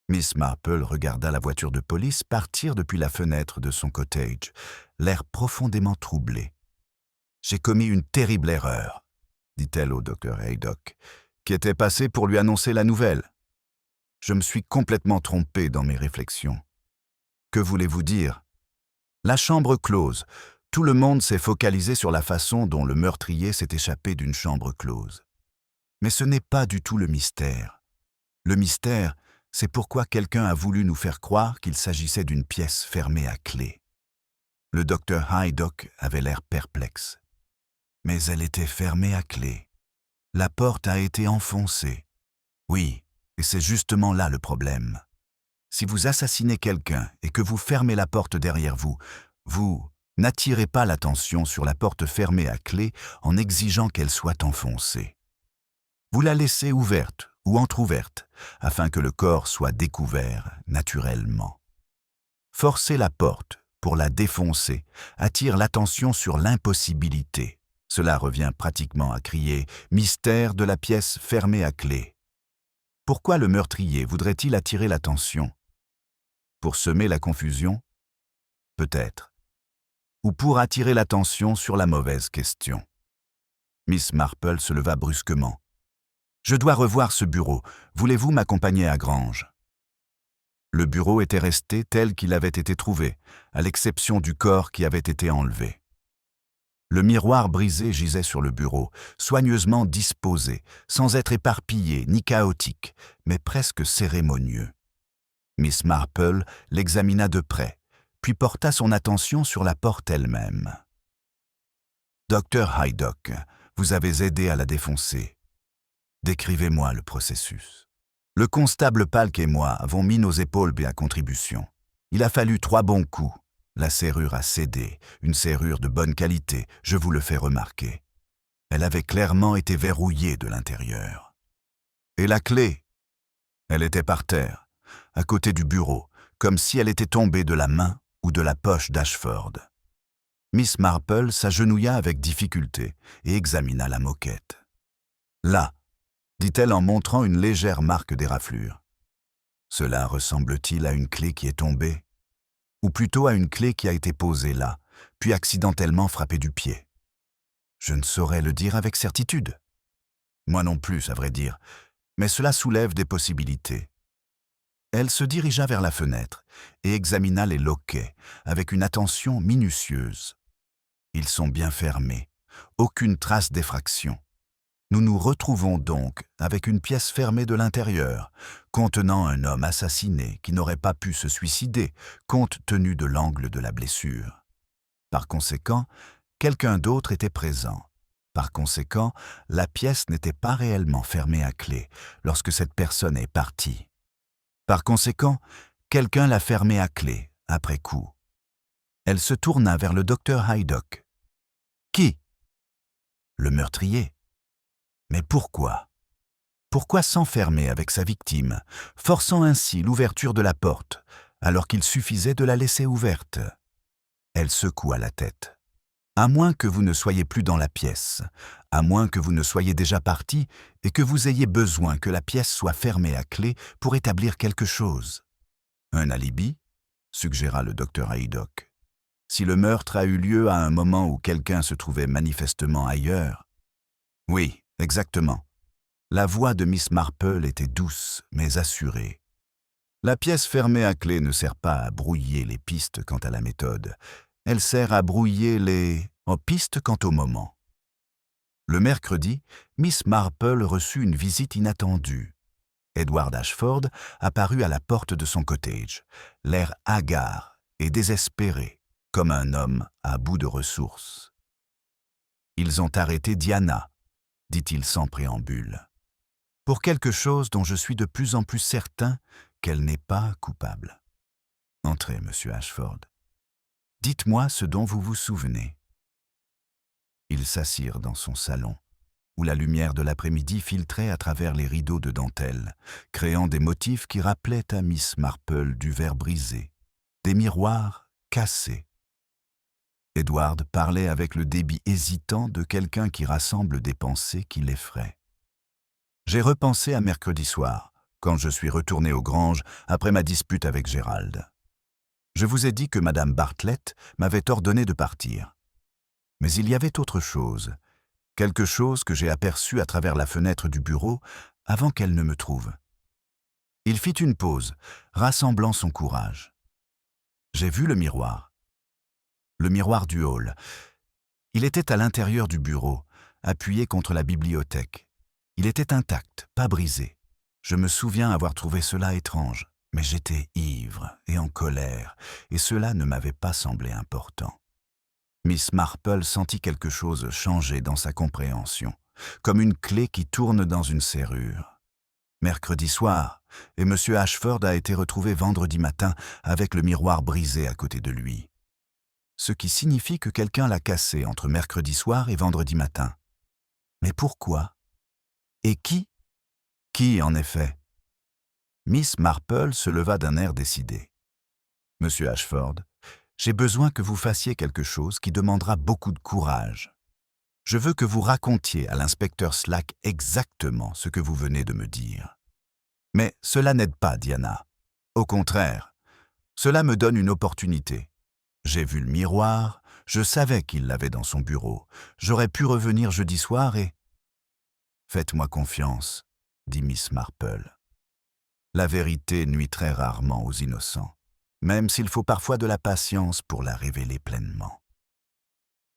Miss Marple regarda la voiture de police partir depuis la fenêtre de son cottage, l'air profondément troublé. « J'ai commis une terrible erreur », dit-elle au docteur Haydock, qui était passé pour lui annoncer la nouvelle. « Je me suis complètement trompé dans mes réflexions. » Que voulez-vous dire? La chambre close. Tout le monde s'est focalisé sur la façon dont le meurtrier s'est échappé d'une chambre close. Mais ce n'est pas du tout le mystère. Le mystère, c'est pourquoi quelqu'un a voulu nous faire croire qu'il s'agissait d'une pièce fermée à clé. Le docteur Haydock avait l'air perplexe. Mais elle était fermée à clé. La porte a été enfoncée. Oui, et c'est justement là le problème. Si vous assassinez quelqu'un et que vous fermez la porte derrière vous, vous n'attirez pas l'attention sur la porte fermée à clé en exigeant qu'elle soit enfoncée. Vous la laissez ouverte ou entr'ouverte afin que le corps soit découvert naturellement. Forcer la porte pour la défoncer attire l'attention sur l'impossibilité. Cela revient pratiquement à crier « Mystère de la pièce fermée à clé ». Pourquoi le meurtrier voudrait-il attirer l'attention? Pour semer la confusion? Peut-être. Ou pour attirer l'attention sur la mauvaise question. Miss Marple se leva brusquement. « Je dois revoir ce bureau. Voulez-vous m'accompagner à Grange ?» Le bureau était resté tel qu'il avait été trouvé, à l'exception du corps qui avait été enlevé. Le miroir brisé gisait sur le bureau, soigneusement disposé, sans être éparpillé ni chaotique, mais presque cérémonieux. Miss Marple l'examina de près, puis porta son attention sur la porte elle-même. « Dr. Haydock, vous avez aidé à la défoncer. Décrivez-moi le processus. » Le constable Palk et moi avons mis nos épaules à contribution. Il a fallu 3 bons coups. La serrure a cédé, une serrure de bonne qualité, je vous le fais remarquer. Elle avait clairement été verrouillée de l'intérieur. Et la clé? Elle était par terre, à côté du bureau, comme si elle était tombée de la main ou de la poche d'Ashford. Miss Marple s'agenouilla avec difficulté et examina la moquette. « Là », dit-elle en montrant une légère marque d'éraflure. « Cela ressemble-t-il à une clé qui est tombée ? Ou plutôt à une clé qui a été posée là, puis accidentellement frappée du pied. Je ne saurais le dire avec certitude. Moi non plus, à vrai dire, mais cela soulève des possibilités. » Elle se dirigea vers la fenêtre et examina les loquets avec une attention minutieuse. Ils sont bien fermés, aucune trace d'effraction. Nous nous retrouvons donc avec une pièce fermée de l'intérieur, contenant un homme assassiné qui n'aurait pas pu se suicider, compte tenu de l'angle de la blessure. Par conséquent, quelqu'un d'autre était présent. Par conséquent, la pièce n'était pas réellement fermée à clé lorsque cette personne est partie. Par conséquent, quelqu'un l'a fermée à clé, après coup. Elle se tourna vers le docteur Haydock. « Qui ?»« Le meurtrier. » Mais pourquoi? Pourquoi s'enfermer avec sa victime, forçant ainsi l'ouverture de la porte, alors qu'il suffisait de la laisser ouverte? Elle secoua la tête. À moins que vous ne soyez plus dans la pièce, à moins que vous ne soyez déjà parti et que vous ayez besoin que la pièce soit fermée à clé pour établir quelque chose. Un alibi? Suggéra le docteur Haydock. Si le meurtre a eu lieu à un moment où quelqu'un se trouvait manifestement ailleurs. Oui, exactement. La voix de Miss Marple était douce, mais assurée. La pièce fermée à clé ne sert pas à brouiller les pistes quant à la méthode. Elle sert à brouiller les pistes quant au moment. Le mercredi, Miss Marple reçut une visite inattendue. Edward Ashford apparut à la porte de son cottage, l'air hagard et désespéré, comme un homme à bout de ressources. « Ils ont arrêté Diana », dit-il sans préambule, « pour quelque chose dont je suis de plus en plus certain qu'elle n'est pas coupable. Entrez, monsieur Ashford. Dites-moi ce dont vous vous souvenez. » Ils s'assirent dans son salon, où la lumière de l'après-midi filtrait à travers les rideaux de dentelle, créant des motifs qui rappelaient à Miss Marple du verre brisé, des miroirs cassés. Edward parlait avec le débit hésitant de quelqu'un qui rassemble des pensées qui l'effraient. « J'ai repensé à mercredi soir, quand je suis retourné aux Granges après ma dispute avec Gérald. Je vous ai dit que Madame Bartlett m'avait ordonné de partir. Mais il y avait autre chose, quelque chose que j'ai aperçu à travers la fenêtre du bureau avant qu'elle ne me trouve. » Il fit une pause, rassemblant son courage. « J'ai vu le miroir du hall. Il était à l'intérieur du bureau, appuyé contre la bibliothèque. Il était intact, pas brisé. Je me souviens avoir trouvé cela étrange, mais j'étais ivre et en colère, et cela ne m'avait pas semblé important. » Miss Marple sentit quelque chose changer dans sa compréhension, comme une clé qui tourne dans une serrure. mercredi soir, et M. Ashford a été retrouvé vendredi matin avec le miroir brisé à côté de lui. Ce qui signifie que quelqu'un l'a cassé entre mercredi soir et vendredi matin. Mais pourquoi? Et qui? Qui, en effet? Miss Marple se leva d'un air décidé. « Monsieur Ashford, j'ai besoin que vous fassiez quelque chose qui demandera beaucoup de courage. Je veux que vous racontiez à l'inspecteur Slack exactement ce que vous venez de me dire. Mais cela n'aide pas, Diana. Au contraire, cela me donne une opportunité. J'ai vu le miroir, je savais qu'il l'avait dans son bureau. J'aurais pu revenir jeudi soir et... » « Faites-moi confiance, » dit Miss Marple. « La vérité nuit très rarement aux innocents, même s'il faut parfois de la patience pour la révéler pleinement. »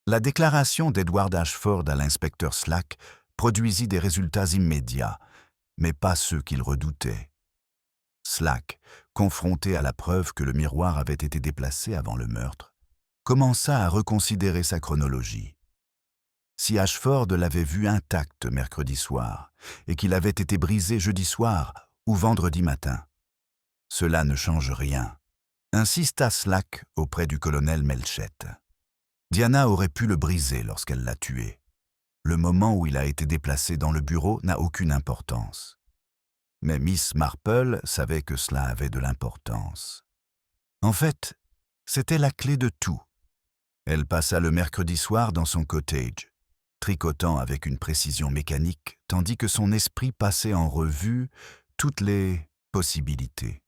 La déclaration d'Edward Ashford à l'inspecteur Slack produisit des résultats immédiats, mais pas ceux qu'il redoutait. Slack, confronté à la preuve que le miroir avait été déplacé avant le meurtre, commença à reconsidérer sa chronologie. Si Ashford l'avait vu intact mercredi soir et qu'il avait été brisé jeudi soir ou vendredi matin, cela ne change rien, insista Slack auprès du colonel Melchett. Diana aurait pu le briser lorsqu'elle l'a tué. Le moment où il a été déplacé dans le bureau n'a aucune importance. Mais Miss Marple savait que cela avait de l'importance. En fait, c'était la clé de tout. Elle passa le mercredi soir dans son cottage, tricotant avec une précision mécanique, tandis que son esprit passait en revue toutes les possibilités.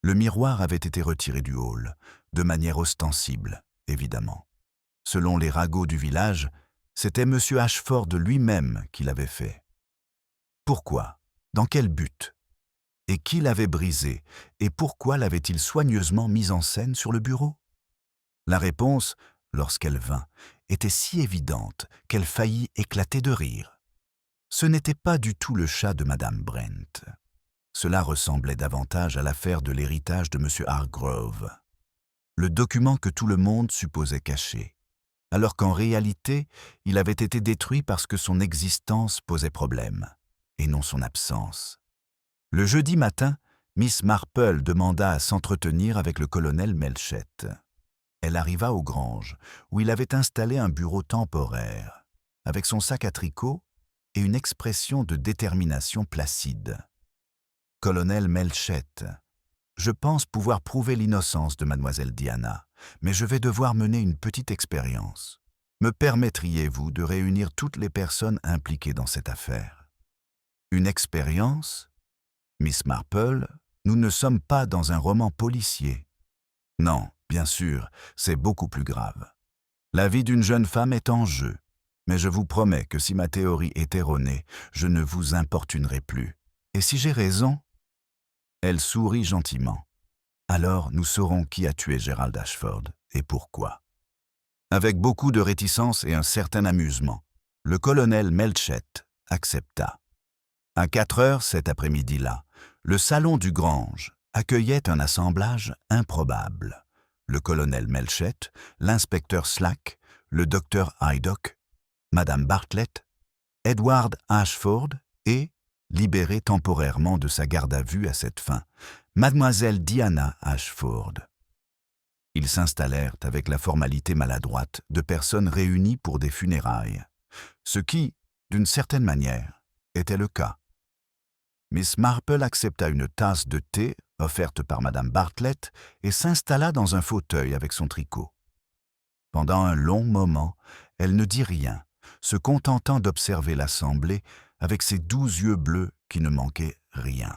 Le miroir avait été retiré du hall, de manière ostensible, évidemment. Selon les ragots du village, c'était M. Ashford lui-même qui l'avait fait. Pourquoi? Dans quel but? Et qui l'avait brisé? Et pourquoi l'avait-il soigneusement mis en scène sur le bureau? La réponse, lorsqu'elle vint, était si évidente qu'elle faillit éclater de rire. Ce n'était pas du tout le chat de Madame Brent. Cela ressemblait davantage à l'affaire de l'héritage de M. Hargrove, le document que tout le monde supposait caché, alors qu'en réalité, il avait été détruit parce que son existence posait problème, et non son absence. Le jeudi matin, Miss Marple demanda à s'entretenir avec le colonel Melchett. Elle arriva aux Granges, où il avait installé un bureau temporaire, avec son sac à tricot et une expression de détermination placide. « Colonel Melchett, je pense pouvoir prouver l'innocence de mademoiselle Diana, mais je vais devoir mener une petite expérience. Me permettriez-vous de réunir toutes les personnes impliquées dans cette affaire? » Une expérience? Miss Marple, nous ne sommes pas dans un roman policier. Non, bien sûr, c'est beaucoup plus grave. La vie d'une jeune femme est en jeu, mais je vous promets que si ma théorie est erronée, je ne vous importunerai plus. Et si j'ai raison? Elle sourit gentiment. Alors nous saurons qui a tué Gerald Ashford et pourquoi. Avec beaucoup de réticence et un certain amusement, le colonel Melchett accepta. À 4 heures cet après-midi-là, le salon du Grange accueillait un assemblage improbable. Le colonel Melchett, l'inspecteur Slack, le docteur Haydock, Madame Bartlett, Edward Ashford et, libérée temporairement de sa garde à vue à cette fin, mademoiselle Diana Ashford. Ils s'installèrent avec la formalité maladroite de personnes réunies pour des funérailles, ce qui, d'une certaine manière, était le cas. Miss Marple accepta une tasse de thé offerte par Madame Bartlett et s'installa dans un fauteuil avec son tricot. Pendant un long moment, elle ne dit rien, se contentant d'observer l'assemblée avec ses 12 yeux bleus qui ne manquaient rien.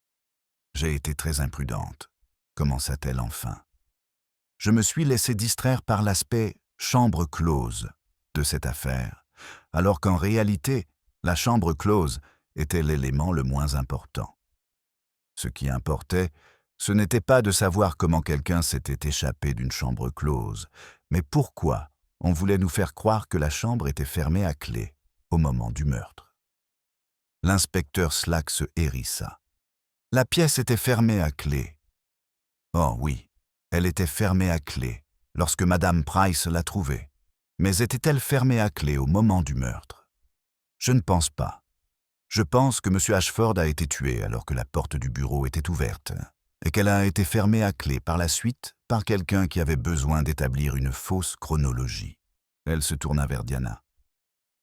« J'ai été très imprudente, » commença-t-elle enfin. « Je me suis laissé distraire par l'aspect « chambre close » de cette affaire, alors qu'en réalité, la chambre close était l'élément le moins important. Ce qui importait, ce n'était pas de savoir comment quelqu'un s'était échappé d'une chambre close, mais pourquoi on voulait nous faire croire que la chambre était fermée à clé au moment du meurtre. L'inspecteur Slack se hérissa. La pièce était fermée à clé. Oh oui, elle était fermée à clé lorsque Madame Price l'a trouvée. Mais était-elle fermée à clé au moment du meurtre? Je ne pense pas. Je pense que M. Ashford a été tué alors que la porte du bureau était ouverte, et qu'elle a été fermée à clé par la suite par quelqu'un qui avait besoin d'établir une fausse chronologie. Elle se tourna vers Diana.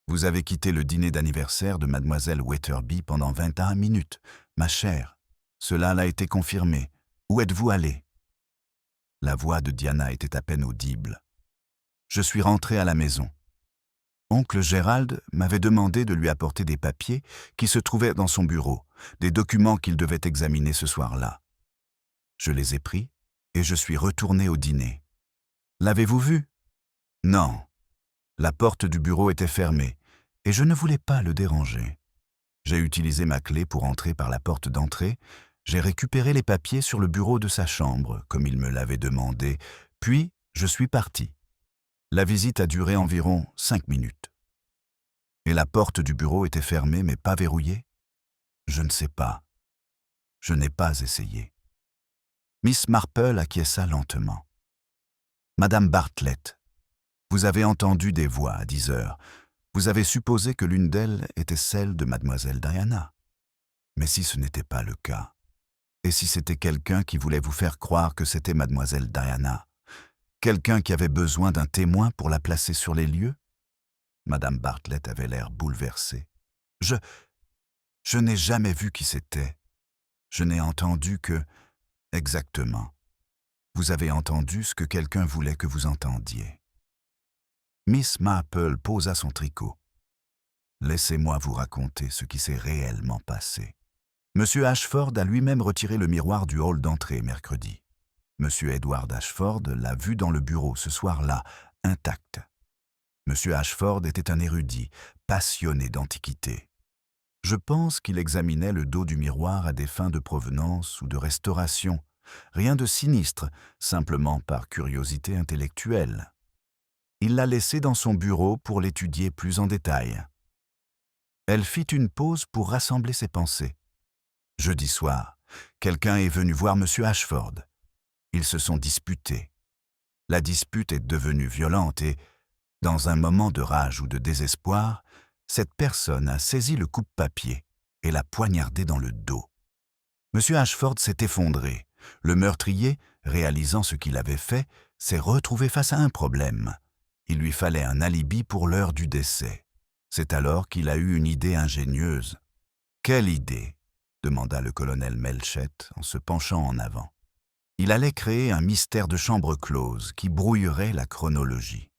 Vous avez quitté le dîner d'anniversaire de mademoiselle Wetherby pendant 21 minutes. Ma chère, cela l'a été confirmé. Où êtes-vous allée? La voix de Diana était à peine audible. Je suis rentrée à la maison. Oncle Gérald m'avait demandé de lui apporter des papiers qui se trouvaient dans son bureau, des documents qu'il devait examiner ce soir-là. Je les ai pris et je suis retournée au dîner. L'avez-vous vu? Non. La porte du bureau était fermée et je ne voulais pas le déranger. J'ai utilisé ma clé pour entrer par la porte d'entrée. J'ai récupéré les papiers sur le bureau de sa chambre, comme il me l'avait demandé, puis je suis partie. La visite a duré environ 5 minutes. Et la porte du bureau était fermée mais pas verrouillée? Je ne sais pas. Je n'ai pas essayé. Miss Marple acquiesça lentement. Madame Bartlett, vous avez entendu des voix à 10 heures. Vous avez supposé que l'une d'elles était celle de mademoiselle Diana. Mais si ce n'était pas le cas, et si c'était quelqu'un qui voulait vous faire croire que c'était mademoiselle Diana, quelqu'un qui avait besoin d'un témoin pour la placer sur les lieux? Madame Bartlett avait l'air bouleversée. Je n'ai jamais vu qui c'était. Je n'ai entendu que... Exactement. Vous avez entendu ce que quelqu'un voulait que vous entendiez. Miss Marple posa son tricot. Laissez-moi vous raconter ce qui s'est réellement passé. Monsieur Ashford a lui-même retiré le miroir du hall d'entrée mercredi. Monsieur Edward Ashford l'a vu dans le bureau ce soir-là, intact. Monsieur Ashford était un érudit, passionné d'antiquité. Je pense qu'il examinait le dos du miroir à des fins de provenance ou de restauration. Rien de sinistre, simplement par curiosité intellectuelle. Il l'a laissé dans son bureau pour l'étudier plus en détail. Elle fit une pause pour rassembler ses pensées. Jeudi soir, quelqu'un est venu voir M. Ashford. Ils se sont disputés. La dispute est devenue violente et, dans un moment de rage ou de désespoir, cette personne a saisi le coupe-papier et l'a poignardé dans le dos. M. Ashford s'est effondré. Le meurtrier, réalisant ce qu'il avait fait, s'est retrouvé face à un problème. Il lui fallait un alibi pour l'heure du décès. C'est alors qu'il a eu une idée ingénieuse. « Quelle idée ?» demanda le colonel Melchett en se penchant en avant. Il allait créer un mystère de chambre close qui brouillerait la chronologie.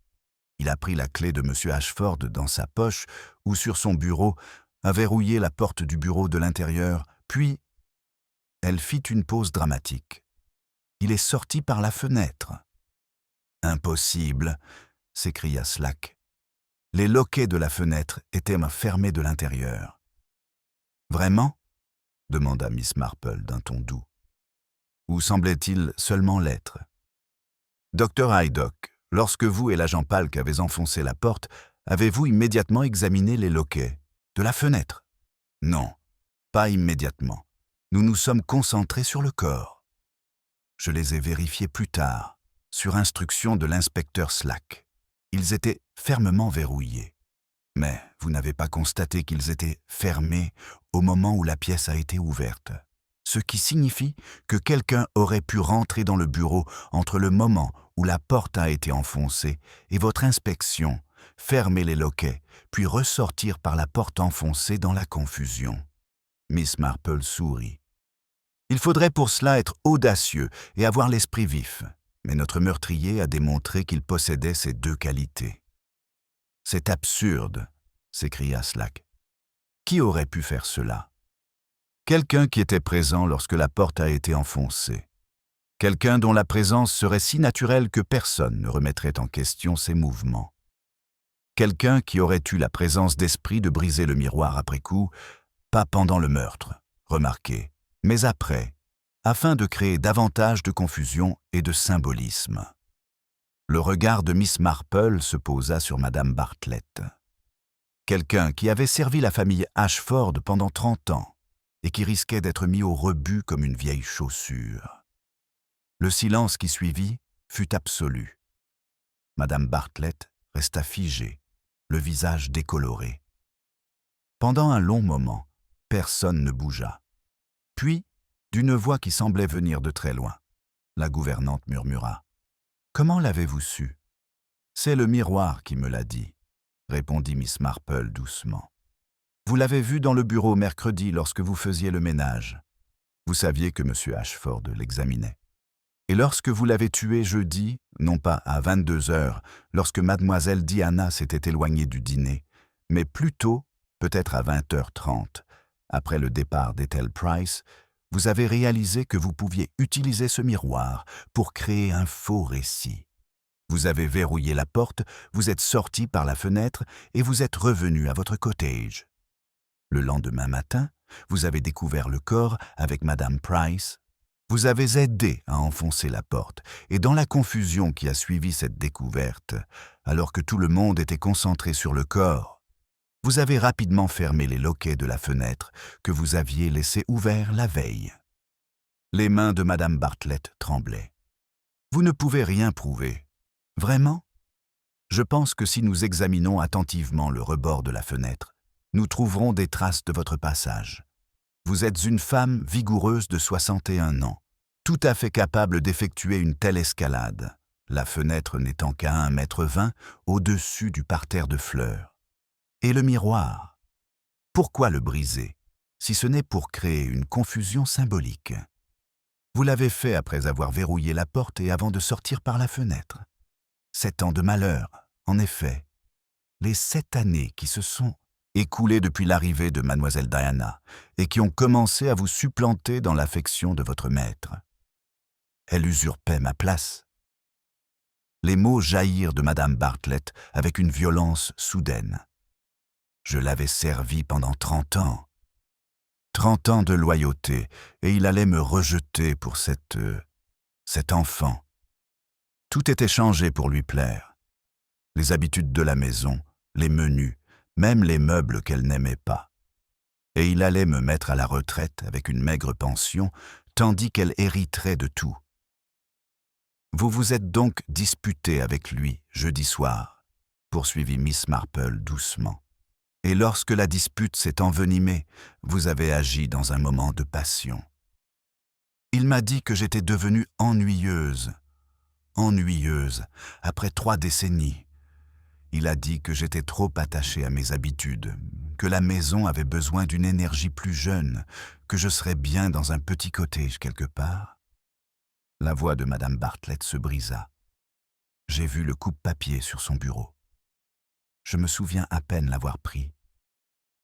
Il a pris la clé de M. Ashford dans sa poche ou sur son bureau, a verrouillé la porte du bureau de l'intérieur, puis... Elle fit une pause dramatique. Il est sorti par la fenêtre. « Impossible !» s'écria Slack. Les loquets de la fenêtre étaient fermés de l'intérieur. « Vraiment ?» demanda Miss Marple d'un ton doux. Ou semblait-il seulement l'être? Dr. Haydock, lorsque vous et l'agent Palk avez enfoncé la porte, avez-vous immédiatement examiné les loquets de la fenêtre? Non, pas immédiatement. Nous nous sommes concentrés sur le corps. Je les ai vérifiés plus tard, sur instruction de l'inspecteur Slack. Ils étaient fermement verrouillés. Mais vous n'avez pas constaté qu'ils étaient fermés au moment où la pièce a été ouverte. Ce qui signifie que quelqu'un aurait pu rentrer dans le bureau entre le moment où la porte a été enfoncée et votre inspection, fermer les loquets, puis ressortir par la porte enfoncée dans la confusion. Miss Marple sourit. Il faudrait pour cela être audacieux et avoir l'esprit vif, mais notre meurtrier a démontré qu'il possédait ces deux qualités. C'est absurde, s'écria Slack. Qui aurait pu faire cela? Quelqu'un qui était présent lorsque la porte a été enfoncée. Quelqu'un dont la présence serait si naturelle que personne ne remettrait en question ses mouvements. Quelqu'un qui aurait eu la présence d'esprit de briser le miroir après coup, pas pendant le meurtre, remarquez, mais après, afin de créer davantage de confusion et de symbolisme. Le regard de Miss Marple se posa sur Madame Bartlett. Quelqu'un qui avait servi la famille Ashford pendant 30 ans et qui risquait d'être mis au rebut comme une vieille chaussure. Le silence qui suivit fut absolu. Madame Bartlett resta figée, le visage décoloré. Pendant un long moment, Personne ne bougea. Puis, d'une voix qui semblait venir de très loin, la gouvernante murmura. « Comment l'avez-vous su ?»« C'est le miroir qui me l'a dit, » répondit Miss Marple doucement. « Vous l'avez vu dans le bureau mercredi lorsque vous faisiez le ménage. Vous saviez que M. Ashford l'examinait. Et lorsque vous l'avez tué jeudi, non pas à 22 heures, lorsque mademoiselle Diana s'était éloignée du dîner, mais plutôt, peut-être à 20h30, après le départ d'Ethel Price, vous avez réalisé que vous pouviez utiliser ce miroir pour créer un faux récit. Vous avez verrouillé la porte, vous êtes sorti par la fenêtre et vous êtes revenu à votre cottage. Le lendemain matin, vous avez découvert le corps avec Madame Price. Vous avez aidé à enfoncer la porte et dans la confusion qui a suivi cette découverte, alors que tout le monde était concentré sur le corps, vous avez rapidement fermé les loquets de la fenêtre que vous aviez laissé ouvert la veille. Les mains de Madame Bartlett tremblaient. Vous ne pouvez rien prouver. Vraiment? Je pense que si nous examinons attentivement le rebord de la fenêtre, nous trouverons des traces de votre passage. Vous êtes une femme vigoureuse de 61 ans, tout à fait capable d'effectuer une telle escalade, la fenêtre n'étant qu'à 1,20 m au-dessus du parterre de fleurs. Et le miroir? Pourquoi le briser, si ce n'est pour créer une confusion symbolique? Vous l'avez fait après avoir verrouillé la porte et avant de sortir par la fenêtre. 7 ans de malheur, en effet. Les 7 années qui se sont écoulées depuis l'arrivée de mademoiselle Diana et qui ont commencé à vous supplanter dans l'affection de votre maître. Elle usurpait ma place. Les mots jaillirent de madame Bartlett avec une violence soudaine. Je l'avais servi pendant 30 ans. 30 ans de loyauté, et il allait me rejeter pour cet enfant. Tout était changé pour lui plaire. Les habitudes de la maison, les menus, même les meubles qu'elle n'aimait pas. Et il allait me mettre à la retraite avec une maigre pension, tandis qu'elle hériterait de tout. Vous vous êtes donc disputé avec lui jeudi soir, poursuivit Miss Marple doucement. Et lorsque la dispute s'est envenimée, vous avez agi dans un moment de passion. Il m'a dit que j'étais devenue ennuyeuse, après 3 décennies. Il a dit que j'étais trop attachée à mes habitudes, que la maison avait besoin d'une énergie plus jeune, que je serais bien dans un petit cottage quelque part. La voix de madame Bartlett se brisa. J'ai vu le coupe-papier sur son bureau. Je me souviens à peine l'avoir pris.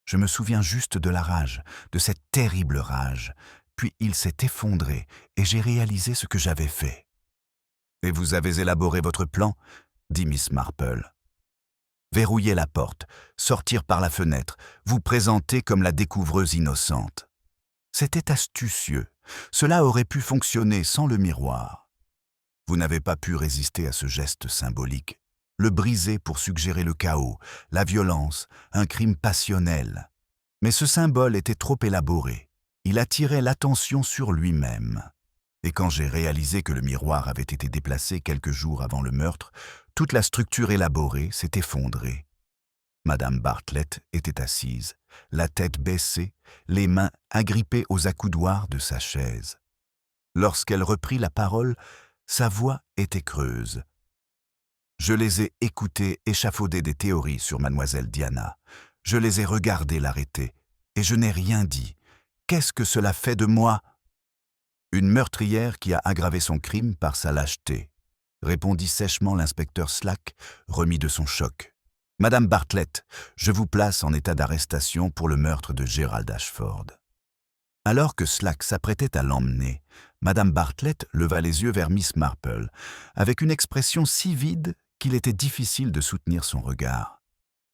Je me souviens juste de la rage, de cette terrible rage, puis il s'est effondré et j'ai réalisé ce que j'avais fait. « Et vous avez élaboré votre plan ?» dit Miss Marple. « Verrouiller la porte, sortir par la fenêtre, vous présenter comme la découvreuse innocente. C'était astucieux, cela aurait pu fonctionner sans le miroir. Vous n'avez pas pu résister à ce geste symbolique. Le briser pour suggérer le chaos, la violence, un crime passionnel. Mais ce symbole était trop élaboré. Il attirait l'attention sur lui-même. Et quand j'ai réalisé que le miroir avait été déplacé quelques jours avant le meurtre, toute la structure élaborée s'est effondrée. Madame Bartlett était assise, la tête baissée, les mains agrippées aux accoudoirs de sa chaise. Lorsqu'elle reprit la parole, sa voix était creuse. Je les ai écoutés échafauder des théories sur mademoiselle Diana. Je les ai regardés l'arrêter, et je n'ai rien dit. Qu'est-ce que cela fait de moi ? Une meurtrière qui a aggravé son crime par sa lâcheté, répondit sèchement l'inspecteur Slack, remis de son choc. Madame Bartlett, je vous place en état d'arrestation pour le meurtre de Gerald Ashford. Alors que Slack s'apprêtait à l'emmener, Madame Bartlett leva les yeux vers Miss Marple, avec une expression si vide qu'il était difficile de soutenir son regard.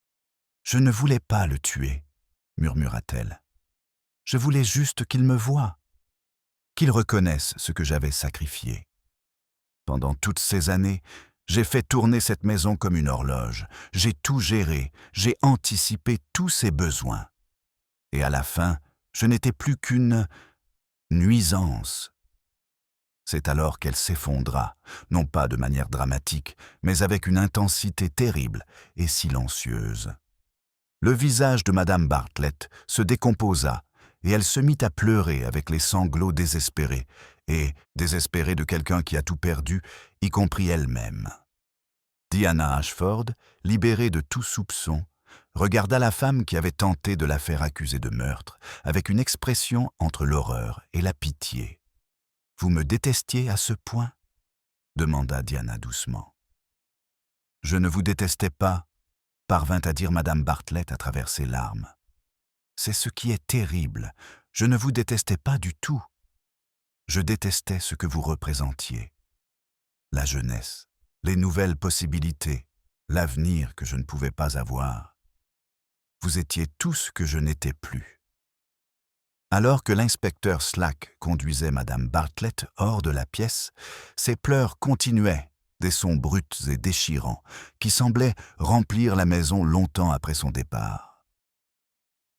« Je ne voulais pas le tuer, » murmura-t-elle. « Je voulais juste qu'il me voie, qu'il reconnaisse ce que j'avais sacrifié. Pendant toutes ces années, j'ai fait tourner cette maison comme une horloge, j'ai tout géré, j'ai anticipé tous ses besoins. Et à la fin, je n'étais plus qu'une nuisance. » C'est alors qu'elle s'effondra, non pas de manière dramatique, mais avec une intensité terrible et silencieuse. Le visage de madame Bartlett se décomposa et elle se mit à pleurer avec les sanglots désespérés, et désespérés de quelqu'un qui a tout perdu, y compris elle-même. Diana Ashford, libérée de tout soupçon, regarda la femme qui avait tenté de la faire accuser de meurtre, avec une expression entre l'horreur et la pitié. « Vous me détestiez à ce point ?» demanda Diana doucement. « Je ne vous détestais pas », parvint à dire Madame Bartlett à travers ses larmes. « C'est ce qui est terrible, je ne vous détestais pas du tout. Je détestais ce que vous représentiez. La jeunesse, les nouvelles possibilités, l'avenir que je ne pouvais pas avoir. Vous étiez tout ce que je n'étais plus. » Alors que l'inspecteur Slack conduisait Madame Bartlett hors de la pièce, ses pleurs continuaient, des sons bruts et déchirants, qui semblaient remplir la maison longtemps après son départ.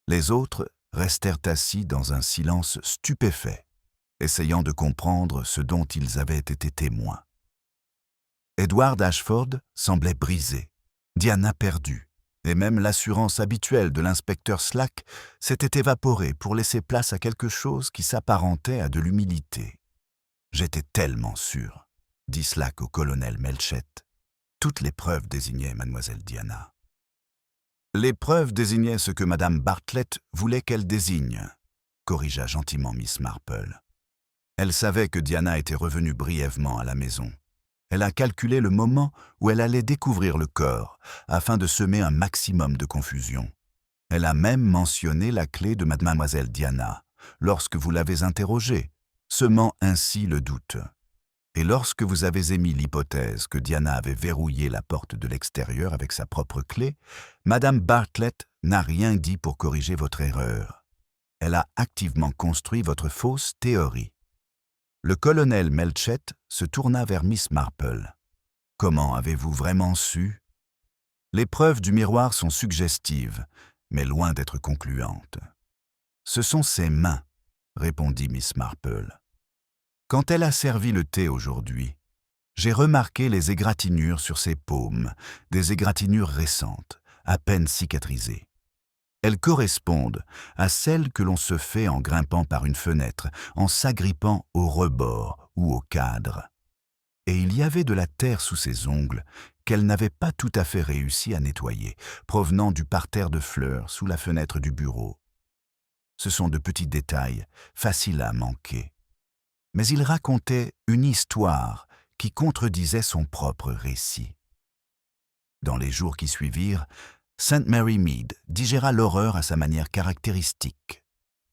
Les autres restèrent assis dans un silence stupéfait, essayant de comprendre ce dont ils avaient été témoins. Edward Ashford semblait brisé, Diana perdue, et même l'assurance habituelle de l'inspecteur Slack s'était évaporée pour laisser place à quelque chose qui s'apparentait à de l'humilité. « J'étais tellement sûr, » dit Slack au colonel Melchett. « Toutes les preuves désignaient mademoiselle Diana. » « Les preuves désignaient ce que Madame Bartlett voulait qu'elles désignent, » corrigea gentiment Miss Marple. Elle savait que Diana était revenue brièvement à la maison. Elle a calculé le moment où elle allait découvrir le corps, afin de semer un maximum de confusion. Elle a même mentionné la clé de mademoiselle Diana, lorsque vous l'avez interrogée, semant ainsi le doute. Et lorsque vous avez émis l'hypothèse que Diana avait verrouillé la porte de l'extérieur avec sa propre clé, Madame Bartlett n'a rien dit pour corriger votre erreur. Elle a activement construit votre fausse théorie. Le colonel Melchett se tourna vers Miss Marple. « Comment avez-vous vraiment su ?» « Les preuves du miroir sont suggestives, mais loin d'être concluantes. »« Ce sont ses mains, » répondit Miss Marple. « Quand elle a servi le thé aujourd'hui, j'ai remarqué les égratignures sur ses paumes, des égratignures récentes, à peine cicatrisées. Elles correspondent à celles que l'on se fait en grimpant par une fenêtre, en s'agrippant au rebord ou au cadre. Et il y avait de la terre sous ses ongles qu'elle n'avait pas tout à fait réussi à nettoyer, provenant du parterre de fleurs sous la fenêtre du bureau. Ce sont de petits détails, faciles à manquer. Mais il racontait une histoire qui contredisait son propre récit. Dans les jours qui suivirent, St. Mary Mead digéra l'horreur à sa manière caractéristique,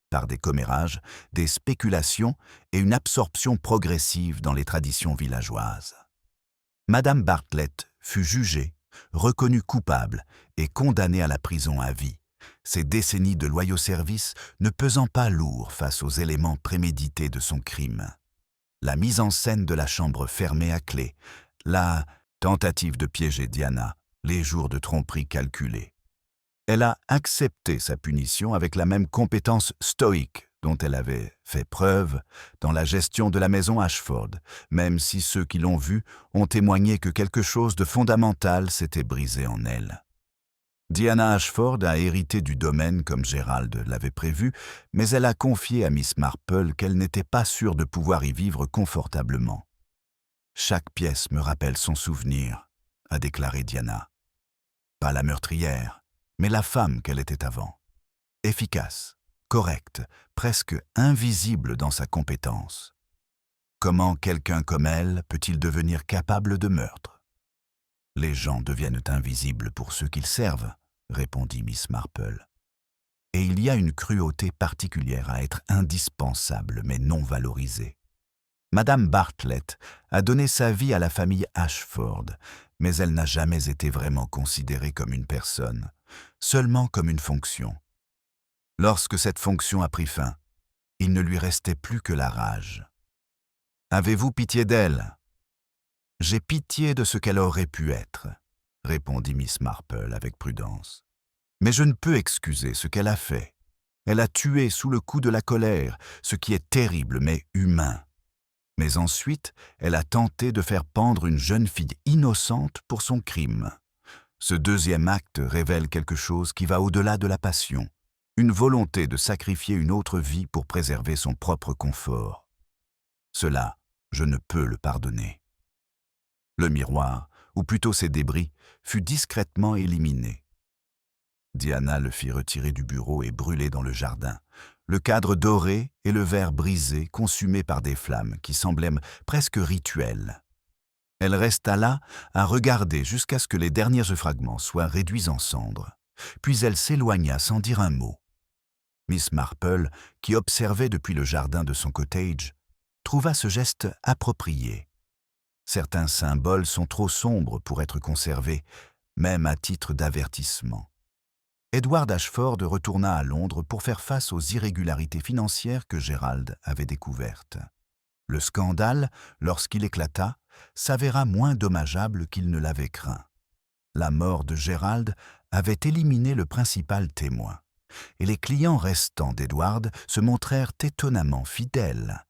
par des commérages, des spéculations et une absorption progressive dans les traditions villageoises. Madame Bartlett fut jugée, reconnue coupable et condamnée à la prison à vie, ses décennies de loyaux services ne pesant pas lourd face aux éléments prémédités de son crime. La mise en scène de la chambre fermée à clé, la tentative de piéger Diana, les jours de tromperie calculés. Elle a accepté sa punition avec la même compétence stoïque dont elle avait fait preuve dans la gestion de la maison Ashford, même si ceux qui l'ont vue ont témoigné que quelque chose de fondamental s'était brisé en elle. Diana Ashford a hérité du domaine comme Gérald l'avait prévu, mais elle a confié à Miss Marple qu'elle n'était pas sûre de pouvoir y vivre confortablement. « Chaque pièce me rappelle son souvenir », a déclaré Diana. Pas la meurtrière, mais la femme qu'elle était avant. Efficace, correcte, presque invisible dans sa compétence. Comment quelqu'un comme elle peut-il devenir capable de meurtre ? « Les gens deviennent invisibles pour ceux qu'ils servent, » répondit Miss Marple. « Et il y a une cruauté particulière à être indispensable mais non valorisée. Madame Bartlett a donné sa vie à la famille Ashford, mais elle n'a jamais été vraiment considérée comme une personne, seulement comme une fonction. Lorsque cette fonction a pris fin, il ne lui restait plus que la rage. Avez-vous pitié d'elle ? J'ai pitié de ce qu'elle aurait pu être, répondit Miss Marple avec prudence. Mais je ne peux excuser ce qu'elle a fait. Elle a tué sous le coup de la colère, ce qui est terrible mais humain. Mais ensuite, elle a tenté de faire pendre une jeune fille innocente pour son crime. Ce deuxième acte révèle quelque chose qui va au-delà de la passion. une volonté de sacrifier une autre vie pour préserver son propre confort. Cela, je ne peux le pardonner. Le miroir, ou plutôt ses débris, fut discrètement éliminé. Diana le fit retirer du bureau et brûler dans le jardin, le cadre doré et le verre brisé consumés par des flammes qui semblaient presque rituelles. Elle resta là à regarder jusqu'à ce que les derniers fragments soient réduits en cendres, puis elle s'éloigna sans dire un mot. Miss Marple, qui observait depuis le jardin de son cottage, trouva ce geste approprié. Certains symboles sont trop sombres pour être conservés, même à titre d'avertissement. Edward Ashford retourna à Londres pour faire face aux irrégularités financières que Gérald avait découvertes. Le scandale, lorsqu'il éclata, s'avéra moins dommageable qu'il ne l'avait craint. La mort de Gérald avait éliminé le principal témoin, et les clients restants d'Edward se montrèrent étonnamment fidèles.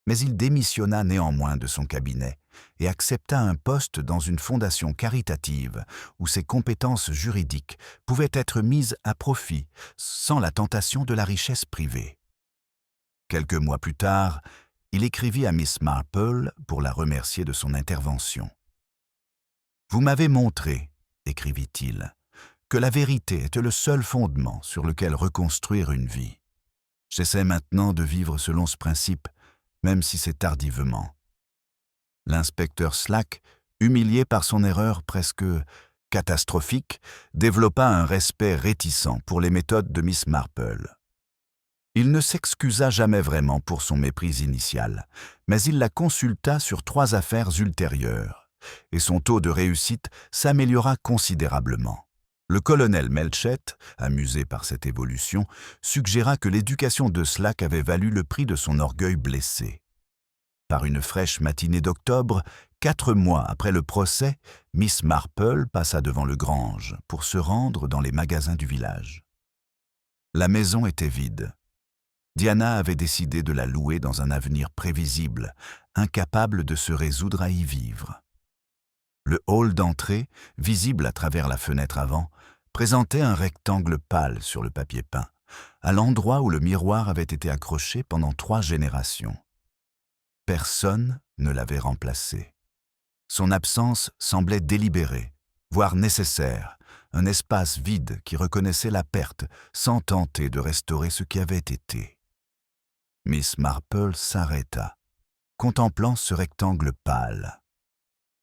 Mais il démissionna néanmoins de son cabinet et accepta un poste dans une fondation caritative où ses compétences juridiques pouvaient être mises à profit sans la tentation de la richesse privée. Quelques mois plus tard, il écrivit à Miss Marple pour la remercier de son intervention. « Vous m'avez montré, écrivit-il, que la vérité était le seul fondement sur lequel reconstruire une vie. J'essaie maintenant de vivre selon ce principe, même si c'est tardivement. » L'inspecteur Slack, humilié par son erreur presque catastrophique, développa un respect réticent pour les méthodes de Miss Marple. Il ne s'excusa jamais vraiment pour son mépris initial, mais il la consulta sur 3 affaires ultérieures, et son taux de réussite s'améliora considérablement. Le colonel Melchett, amusé par cette évolution, suggéra que l'éducation de Slack avait valu le prix de son orgueil blessé. Par une fraîche matinée d'octobre, 4 mois après le procès, Miss Marple passa devant le Grange pour se rendre dans les magasins du village. La maison était vide. Diana avait décidé de la louer dans un avenir prévisible, incapable de se résoudre à y vivre. Le hall d'entrée, visible à travers la fenêtre avant, présentait un rectangle pâle sur le papier peint, à l'endroit où le miroir avait été accroché pendant 3 générations. Personne ne l'avait remplacé. Son absence semblait délibérée, voire nécessaire, un espace vide qui reconnaissait la perte sans tenter de restaurer ce qui avait été. Miss Marple s'arrêta, contemplant ce rectangle pâle.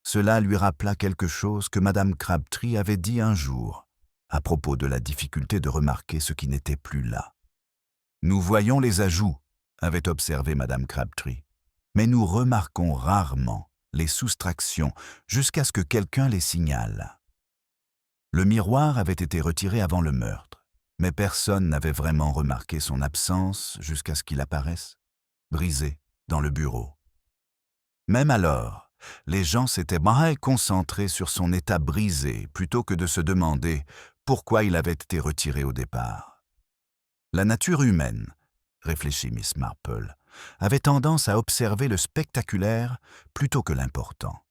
Cela lui rappela quelque chose que Madame Crabtree avait dit un jour, à propos de la difficulté de remarquer ce qui n'était plus là. « Nous voyons les ajouts », avait observé Madame Crabtree, « mais nous remarquons rarement les soustractions jusqu'à ce que quelqu'un les signale. » Le miroir avait été retiré avant le meurtre, mais personne n'avait vraiment remarqué son absence jusqu'à ce qu'il apparaisse, brisé, dans le bureau. Même alors, les gens s'étaient concentrés sur son état brisé plutôt que de se demander pourquoi il avait été retiré au départ. La nature humaine, réfléchit Miss Marple, avait tendance à observer le spectaculaire plutôt que l'important.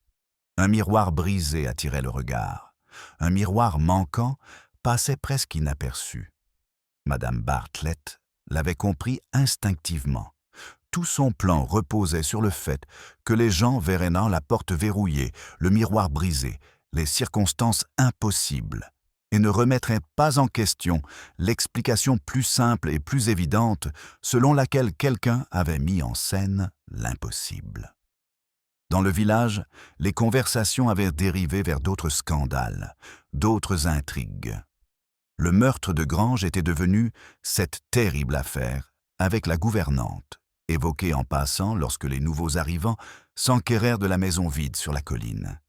Un miroir brisé attirait le regard. Un miroir manquant passait presque inaperçu. Madame Bartlett l'avait compris instinctivement. Tout son plan reposait sur le fait que les gens verraient dans la porte verrouillée, le miroir brisé, les circonstances impossibles, et ne remettraient pas en question l'explication plus simple et plus évidente selon laquelle quelqu'un avait mis en scène l'impossible. Dans le village, les conversations avaient dérivé vers d'autres scandales, d'autres intrigues. Le meurtre de Grange était devenu cette terrible affaire avec la gouvernante, évoquée en passant lorsque les nouveaux arrivants s'enquérèrent de la maison vide sur la colline.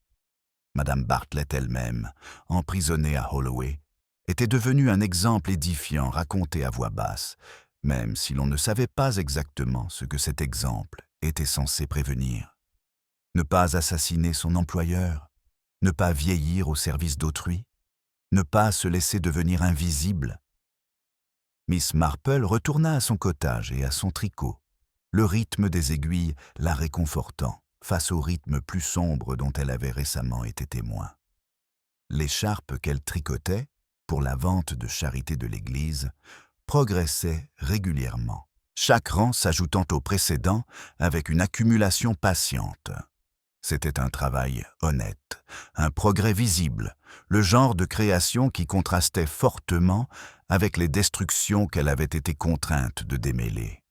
Madame Bartlett elle-même, emprisonnée à Holloway, était devenue un exemple édifiant raconté à voix basse, même si l'on ne savait pas exactement ce que cet exemple était censé prévenir. Ne pas assassiner son employeur, ne pas vieillir au service d'autrui, ne pas se laisser devenir invisible. Miss Marple retourna à son cottage et à son tricot, le rythme des aiguilles la réconfortant face au rythme plus sombre dont elle avait récemment été témoin. L'écharpe qu'elle tricotait, pour la vente de charité de l'église, progressait régulièrement, chaque rang s'ajoutant au précédent avec une accumulation patiente. C'était un travail honnête, un progrès visible, le genre de création qui contrastait fortement avec les destructions qu'elle avait été contrainte de démêler.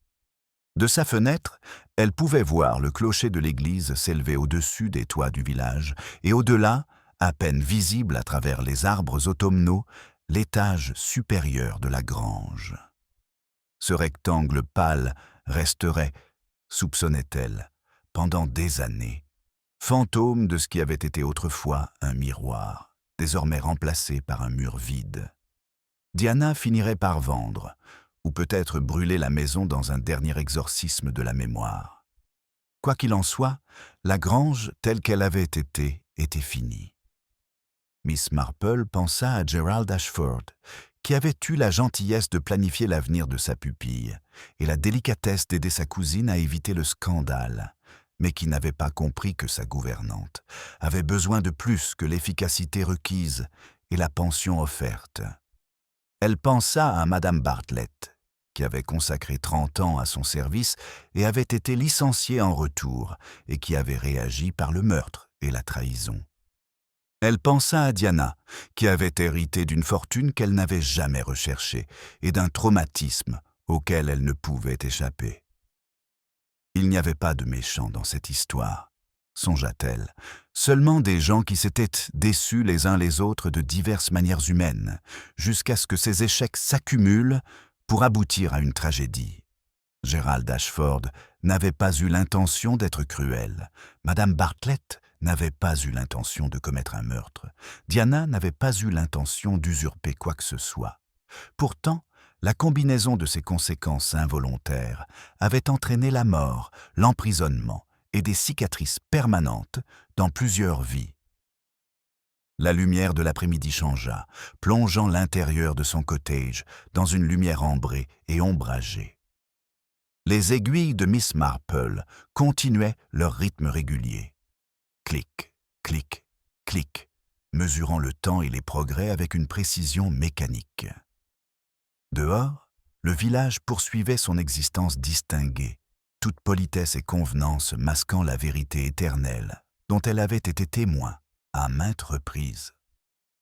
De sa fenêtre, elle pouvait voir le clocher de l'église s'élever au-dessus des toits du village et au-delà, à peine visible à travers les arbres automnaux, l'étage supérieur de la grange. Ce rectangle pâle resterait, soupçonnait-elle, pendant des années, fantôme de ce qui avait été autrefois un miroir, désormais remplacé par un mur vide. Diana finirait par vendre, ou peut-être brûler la maison dans un dernier exorcisme de la mémoire. Quoi qu'il en soit, la grange telle qu'elle avait été était finie. Miss Marple pensa à Gerald Ashford, qui avait eu la gentillesse de planifier l'avenir de sa pupille et la délicatesse d'aider sa cousine à éviter le scandale, mais qui n'avait pas compris que sa gouvernante avait besoin de plus que l'efficacité requise et la pension offerte. Elle pensa à Madame Bartlett, qui avait consacré 30 ans à son service et avait été licenciée en retour et qui avait réagi par le meurtre et la trahison. Elle pensa à Diana, qui avait hérité d'une fortune qu'elle n'avait jamais recherchée et d'un traumatisme auquel elle ne pouvait échapper. Il n'y avait pas de méchants dans cette histoire, songea-t-elle, seulement des gens qui s'étaient déçus les uns les autres de diverses manières humaines, jusqu'à ce que ces échecs s'accumulent pour aboutir à une tragédie. Gerald Ashford n'avait pas eu l'intention d'être cruel. Madame Bartlett n'avait pas eu l'intention de commettre un meurtre. Diana n'avait pas eu l'intention d'usurper quoi que ce soit. Pourtant, la combinaison de ces conséquences involontaires avait entraîné la mort, l'emprisonnement et des cicatrices permanentes dans plusieurs vies. La lumière de l'après-midi changea, plongeant l'intérieur de son cottage dans une lumière ambrée et ombragée. Les aiguilles de Miss Marple continuaient leur rythme régulier. Clic, clic, clic, mesurant le temps et les progrès avec une précision mécanique. Dehors, le village poursuivait son existence distinguée, toute politesse et convenance masquant la vérité éternelle dont elle avait été témoin à maintes reprises.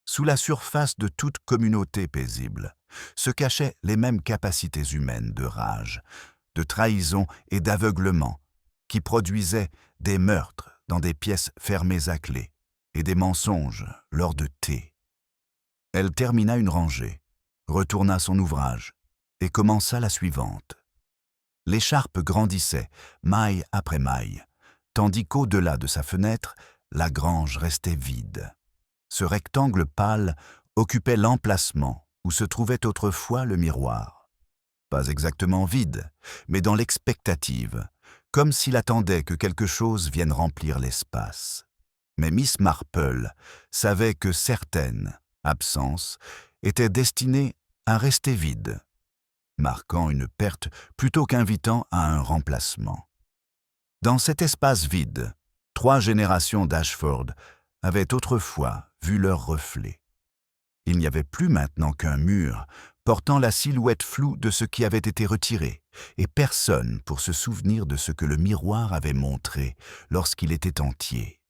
Sous la surface de toute communauté paisible se cachaient les mêmes capacités humaines de rage, de trahison et d'aveuglement qui produisaient des meurtres dans des pièces fermées à clé et des mensonges lors de thé. Elle termina une rangée, retourna son ouvrage et commença la suivante. L'écharpe grandissait, maille après maille, tandis qu'au-delà de sa fenêtre, la grange restait vide. Ce rectangle pâle occupait l'emplacement où se trouvait autrefois le miroir. Pas exactement vide, mais dans l'expectative, comme s'il attendait que quelque chose vienne remplir l'espace. Mais Miss Marple savait que certaines absences étaient destinées à rester vides, marquant une perte plutôt qu'invitant à un remplacement. Dans cet espace vide, 3 générations d'Ashford avaient autrefois vu leur reflet. Il n'y avait plus maintenant qu'un mur portant la silhouette floue de ce qui avait été retiré, et personne pour se souvenir de ce que le miroir avait montré lorsqu'il était entier.